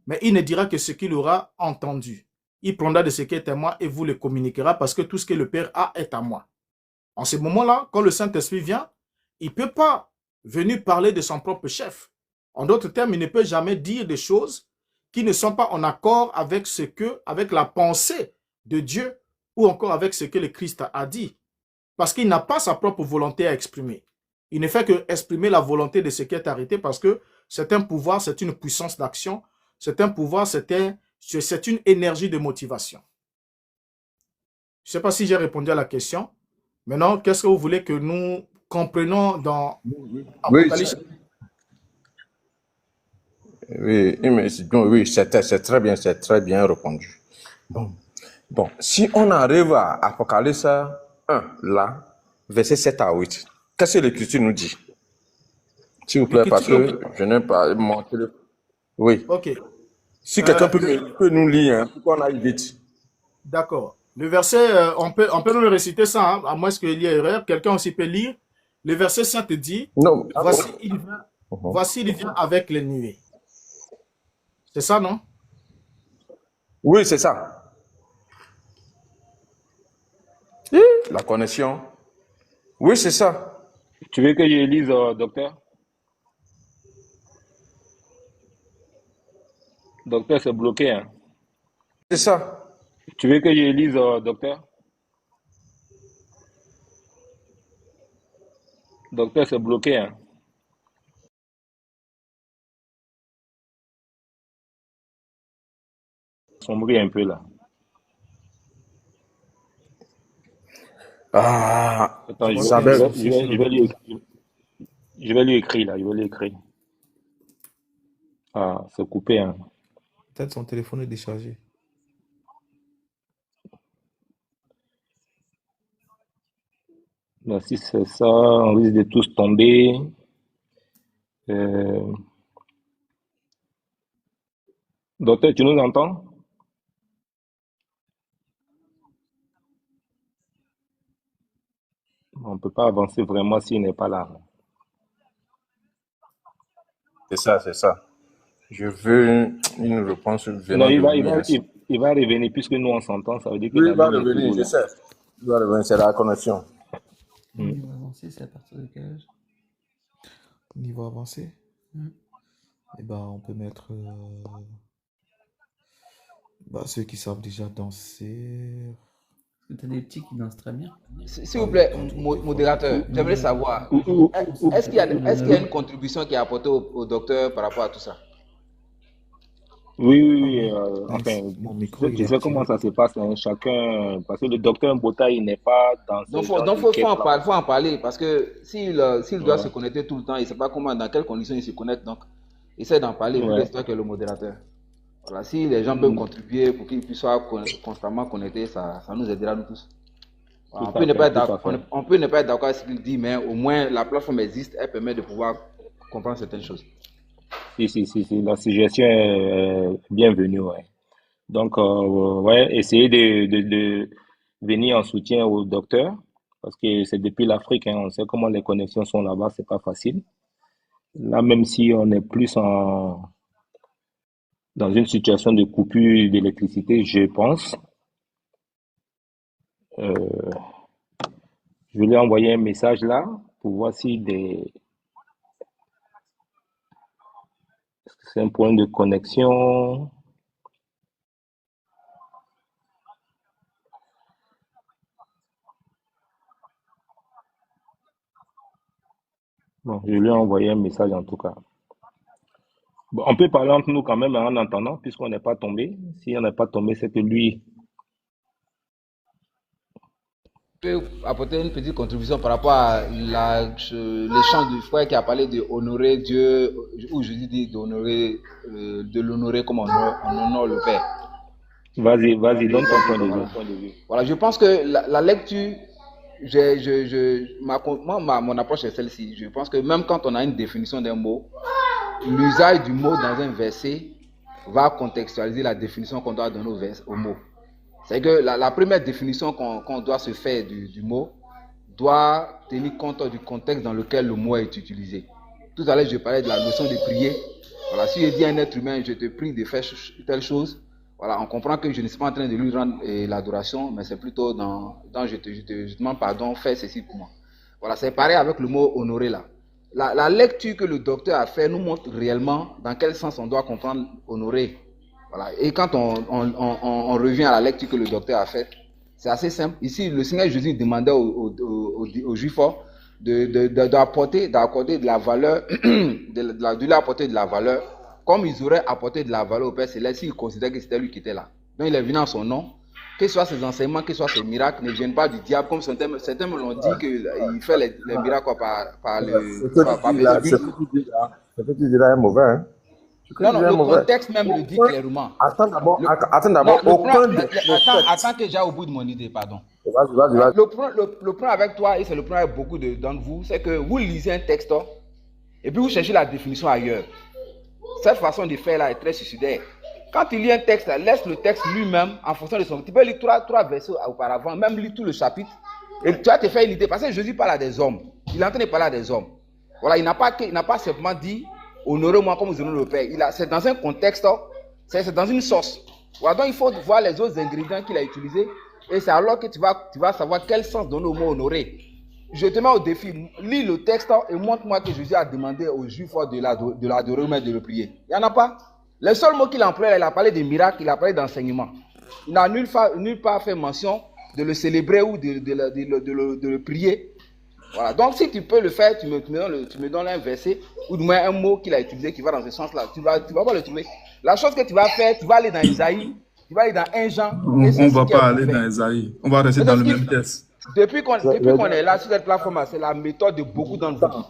mais il ne dira que ce qu'il aura entendu. Il prendra de ce qui est à moi et vous le communiquera, parce que tout ce que le Père a est à moi. En ce moment-là, quand le Saint-Esprit vient, il ne peut pas venir parler de son propre chef. En d'autres termes, il ne peut jamais dire des choses qui ne sont pas en accord avec avec la pensée de Dieu ou encore avec ce que le Christ a dit. Parce qu'il n'a pas sa propre volonté à exprimer. Il ne fait que exprimer la volonté de ce qui est arrêté parce que c'est un pouvoir, c'est une puissance d'action, c'est un pouvoir, c'est une énergie de motivation. Je ne sais pas si j'ai répondu à la question. Maintenant, qu'est-ce que vous voulez que nous comprenions dans Apocalypse? Oui, c'est très bien répondu. Bon, si on arrive à Apocalypse 1, là, verset 7 à 8, qu'est-ce que l'Écriture nous dit? S'il vous plaît, parce que je n'ai pas mon téléphone. Oui. Ok. Si quelqu'un peut nous lire, hein, pour qu'on aille vite. D'accord. Le verset, on peut nous le réciter ça, hein, à moins qu'il y ait erreur. Quelqu'un aussi peut lire. Le verset 7 dit, non. Voici, il vient avec les nuées. C'est ça, non? Oui, c'est ça. La connexion. Oui, c'est ça. Tu veux que je lise, docteur? Docteur, c'est bloqué. Hein? C'est ça. Tu veux que je lise, docteur? Docteur, c'est bloqué. Hein? Sombrer un peu là. Attends, je vais lui écrire là. Je vais lui écrire. Ah, c'est coupé. Hein. Peut-être son téléphone est déchargé. Ben, si c'est ça, on risque de tous tomber. Docteur, tu nous entends? On ne peut pas avancer vraiment s'il n'est pas là. C'est ça. Je veux une réponse venant non, il va de revenir puisque nous on s'entend, ça veut dire que oui, il va revenir, je sais. Il va revenir, c'est la connexion. niveau avancé. Et ben, on peut mettre ceux qui savent déjà danser. Tu as des petits qui dansent très bien. S'il vous plaît, modérateur, j'aimerais savoir, est-ce qu'il y a une contribution qui est apportée au docteur par rapport à tout ça? Oui. Enfin, je sais comment ça se passe, hein, chacun, parce que le docteur Mbota, il n'est pas dans ce Donc, genre faut en parler, parce que s'il doit se connecter tout le temps, il ne sait pas dans quelles conditions il se connecte, donc essaie d'en parler, c'est toi qui es le modérateur. Voilà, si les gens peuvent contribuer pour qu'ils puissent constamment connectés, ça nous aidera nous tous. Voilà, on peut ne pas être d'accord avec ce qu'il dit, mais au moins la plateforme existe, elle permet de pouvoir comprendre certaines choses. Si, la suggestion est bienvenue, ouais. Donc, essayez de venir en soutien au docteur, parce que c'est depuis l'Afrique, hein, on sait comment les connexions sont là-bas, c'est pas facile. Là, même si on est plus dans une situation de coupure d'électricité, je pense. Je lui ai envoyé un message là pour voir si c'est un point de connexion. Bon, je lui ai envoyé un message en tout cas. Bon, on peut parler entre nous quand même en entendant, puisqu'on n'est pas tombé. Si on n'est pas tombé, c'est que lui... Je peux apporter une petite contribution par rapport à l'échange du frère qui a parlé de honorer Dieu, ou je dis d'honorer, de l'honorer comme on honore le Père. Vas-y, donne ton point de vue. Voilà, je pense que la lecture, mon approche est celle-ci. Je pense que même quand on a une définition d'un mot, l'usage du mot dans un verset va contextualiser la définition qu'on doit donner au mot. C'est que la première définition qu'on doit se faire du mot doit tenir compte du contexte dans lequel le mot est utilisé. Tout à l'heure, je parlais de la notion de prier. Voilà, si je dis à un être humain, je te prie de faire telle chose, voilà, on comprend que je ne suis pas en train de lui rendre l'adoration, mais c'est plutôt dans je te demande pardon, fais ceci pour moi. Voilà, c'est pareil avec le mot honorer là. La lecture que le docteur a fait nous montre réellement dans quel sens on doit comprendre honorer. Voilà. Et quand on revient à la lecture que le docteur a faite, c'est assez simple. Ici, le Seigneur Jésus demandait aux Juifs d'accorder de la valeur, de lui apporter de la valeur, comme ils auraient apporté de la valeur au Père Céleste s'ils considéraient que c'était lui qui était là. Donc il est venu en son nom. Que ce soit ses enseignements, que ce soit ses miracles, ne viennent pas du diable, comme certains me l'ont dit qu'il fait les miracles par ce que tu dis là est mauvais, hein? Non, le contexte même le dit clairement. Attends d'abord, attends que j'aille au bout de mon idée, pardon. Vas-y. Le point avec toi, et c'est le point avec beaucoup d'entre vous, c'est que vous lisez un texte et puis vous cherchez la définition ailleurs. Cette façon de faire là est très suicidaire. Quand tu lis un texte, laisse le texte lui-même en fonction de son... Tu peux lire trois versets auparavant, même lire tout le chapitre, et tu vas te faire une idée. Parce que Jésus parle à des hommes. Il est en train de parler à des hommes. Voilà, il n'a pas simplement dit honorez-moi comme vous honorez le Père. C'est dans un contexte, c'est dans une sauce. Voilà, donc il faut voir les autres ingrédients qu'il a utilisés, et c'est alors que tu vas savoir quel sens donner au mot honorer. Je te mets au défi, lis le texte et montre-moi que Jésus a demandé aux Juifs de l'adorer, mais de le prier. Il n'y en a pas. Le seul mot qu'il a employé, il a parlé de miracles, il a parlé d'enseignement. Il n'a nulle part fait mention de le célébrer ou de le prier. Voilà. Donc si tu peux le faire, tu me donnes un verset ou du moins un mot qu'il a utilisé qui va dans ce sens-là. Tu vas pas le trouver. La chose que tu vas faire, tu vas aller dans Isaïe, tu vas aller dans 1 Jean. On ne va pas aller dans Isaïe. On va rester dans le même texte. Depuis qu'on est là sur cette plateforme, c'est la méthode de beaucoup d'entre vous.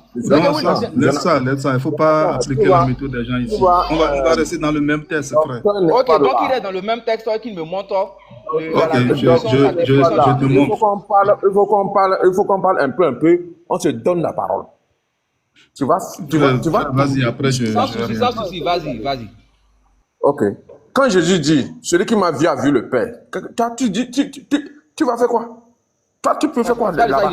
Laisse ça. Il ne faut pas appliquer la méthode des gens ici. On va rester dans le même texte, frère. Ok, donc il est dans le même texte qu'il me montre. Ok, je te montre. Il faut qu'on parle un peu. On se donne la parole. Tu vas. Vas-y, après Sans souci, vas-y. Ok. Quand Jésus dit, celui qui m'a vu a vu le Père, tu vas faire quoi? Toi, tu peux faire quoi là-bas?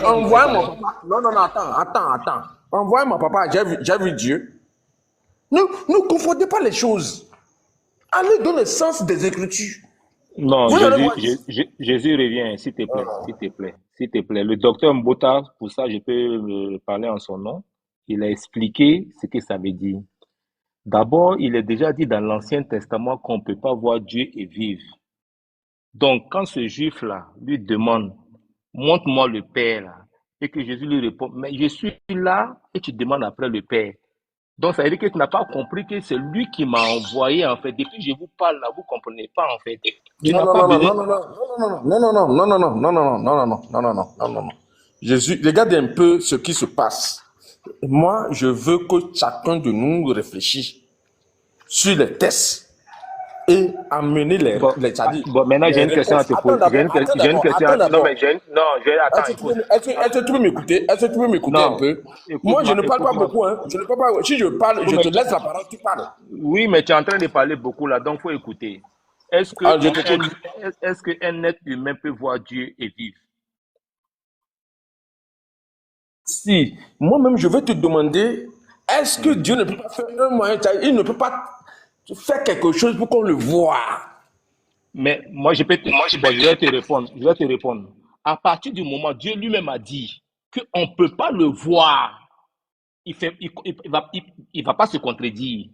Envoie mon papa. Non, attends. Envoie mon papa, j'ai vu Dieu. Ne confondez pas les choses. Allez dans le sens des Écritures. Non, Vous allez voir ici. Jésus revient, s'il te plaît, s'il te plaît, s'il te plaît. Le docteur Mbota, pour ça, je peux parler en son nom. Il a expliqué ce que ça veut dire. D'abord, il est déjà dit dans l'Ancien Testament qu'on ne peut pas voir Dieu et vivre. Donc, quand ce juif-là lui demande, montre-moi le Père, là, et que Jésus lui répond, mais je suis là et tu demandes après le Père. Donc, ça veut dire que tu n'as pas compris que c'est lui qui m'a envoyé, en fait. Depuis que je vous parle là, vous ne comprenez pas, en fait. Tu n'as pas besoin. Non. Jésus, regardez un peu ce qui se passe. Moi, je veux que chacun de nous réfléchisse sur les tests et amener les maintenant, j'ai une question à te poser. J'ai une question à te poser. Non, Est-ce que tu peux m'écouter? Est-ce que tu peux m'écouter un peu? Moi, je ne parle pas beaucoup. Hein. Je ne parle pas. Si je parle, je te laisse la parole, tu parles. Oui, mais tu es en train de parler beaucoup là, donc il faut écouter. Est-ce qu'un être humain peut voir Dieu et vivre? Si, moi-même, je vais te demander, est-ce que Dieu ne peut pas faire un moyen, il ne peut pas faire quelque chose pour qu'on le voie? Mais moi, je vais te répondre. À partir du moment, Dieu lui-même a dit qu'on ne peut pas le voir. Il va pas se contredire.